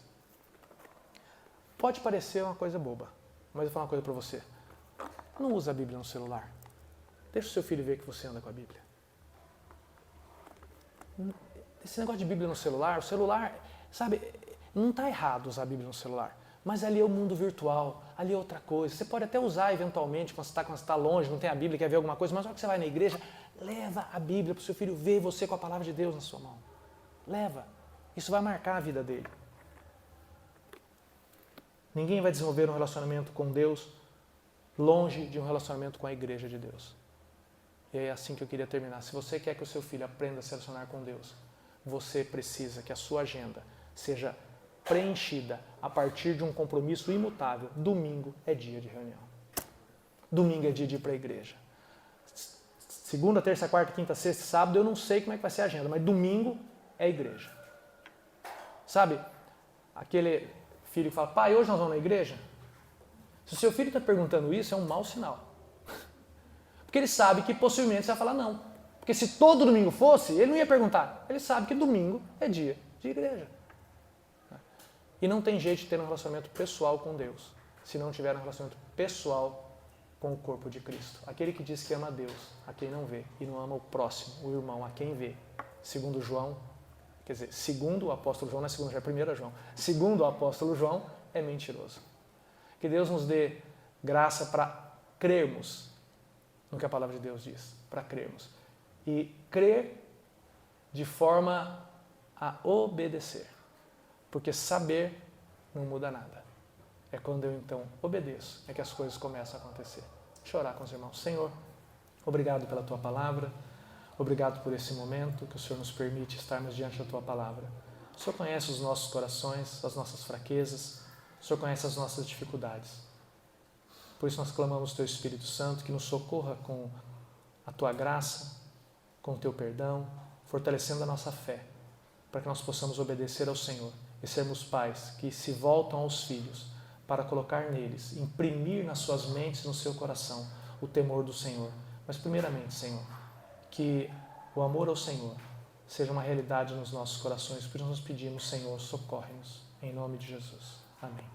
Pode parecer uma coisa boba, mas eu vou falar uma coisa para você. Não usa a Bíblia no celular. Deixa o seu filho ver que você anda com a Bíblia. Esse negócio de Bíblia no celular, o celular, sabe, não está errado usar a Bíblia no celular. Mas ali é o mundo virtual, ali é outra coisa. Você pode até usar eventualmente quando você está longe, não tem a Bíblia, quer ver alguma coisa, mas na hora que você vai na igreja, leva a Bíblia para o seu filho ver você com a palavra de Deus na sua mão. Leva. Isso vai marcar a vida dele. Ninguém vai desenvolver um relacionamento com Deus longe de um relacionamento com a igreja de Deus. E é assim que eu queria terminar. Se você quer que o seu filho aprenda a se relacionar com Deus, você precisa que a sua agenda seja preenchida a partir de um compromisso imutável. Domingo é dia de reunião. Domingo é dia de ir para a igreja. Segunda, terça, quarta, quinta, sexta, sábado, eu não sei como é que vai ser a agenda, mas domingo é igreja. Sabe, aquele filho que fala, pai, hoje nós vamos na igreja? Se o seu filho está perguntando isso, é um mau sinal. Porque ele sabe que possivelmente você vai falar não. Porque se todo domingo fosse, ele não ia perguntar. Ele sabe que domingo é dia de igreja. E não tem jeito de ter um relacionamento pessoal com Deus, se não tiver um relacionamento pessoal com o corpo de Cristo. Aquele que diz que ama a Deus, a quem não vê, e não ama o próximo, o irmão, a quem vê. Segundo João, quer dizer, segundo o apóstolo João, não é segundo João, é 1 João. Segundo o apóstolo João, é mentiroso. Que Deus nos dê graça para crermos no que a palavra de Deus diz, para crermos. E crer de forma a obedecer. Porque saber não muda nada. É quando eu então obedeço, é que as coisas começam a acontecer. Deixa eu orar com os irmãos. Senhor, obrigado pela Tua palavra, obrigado por esse momento que o Senhor nos permite estarmos diante da Tua palavra. O Senhor conhece os nossos corações, as nossas fraquezas, o Senhor conhece as nossas dificuldades. Por isso nós clamamos o Teu Espírito Santo que nos socorra com a Tua graça, com o Teu perdão, fortalecendo a nossa fé, para que nós possamos obedecer ao Senhor e sermos pais que se voltam aos filhos para colocar neles, imprimir nas suas mentes, no seu coração, o temor do Senhor. Mas primeiramente, Senhor, que o amor ao Senhor seja uma realidade nos nossos corações, por isso nós pedimos, Senhor, socorre-nos, em nome de Jesus. Amém.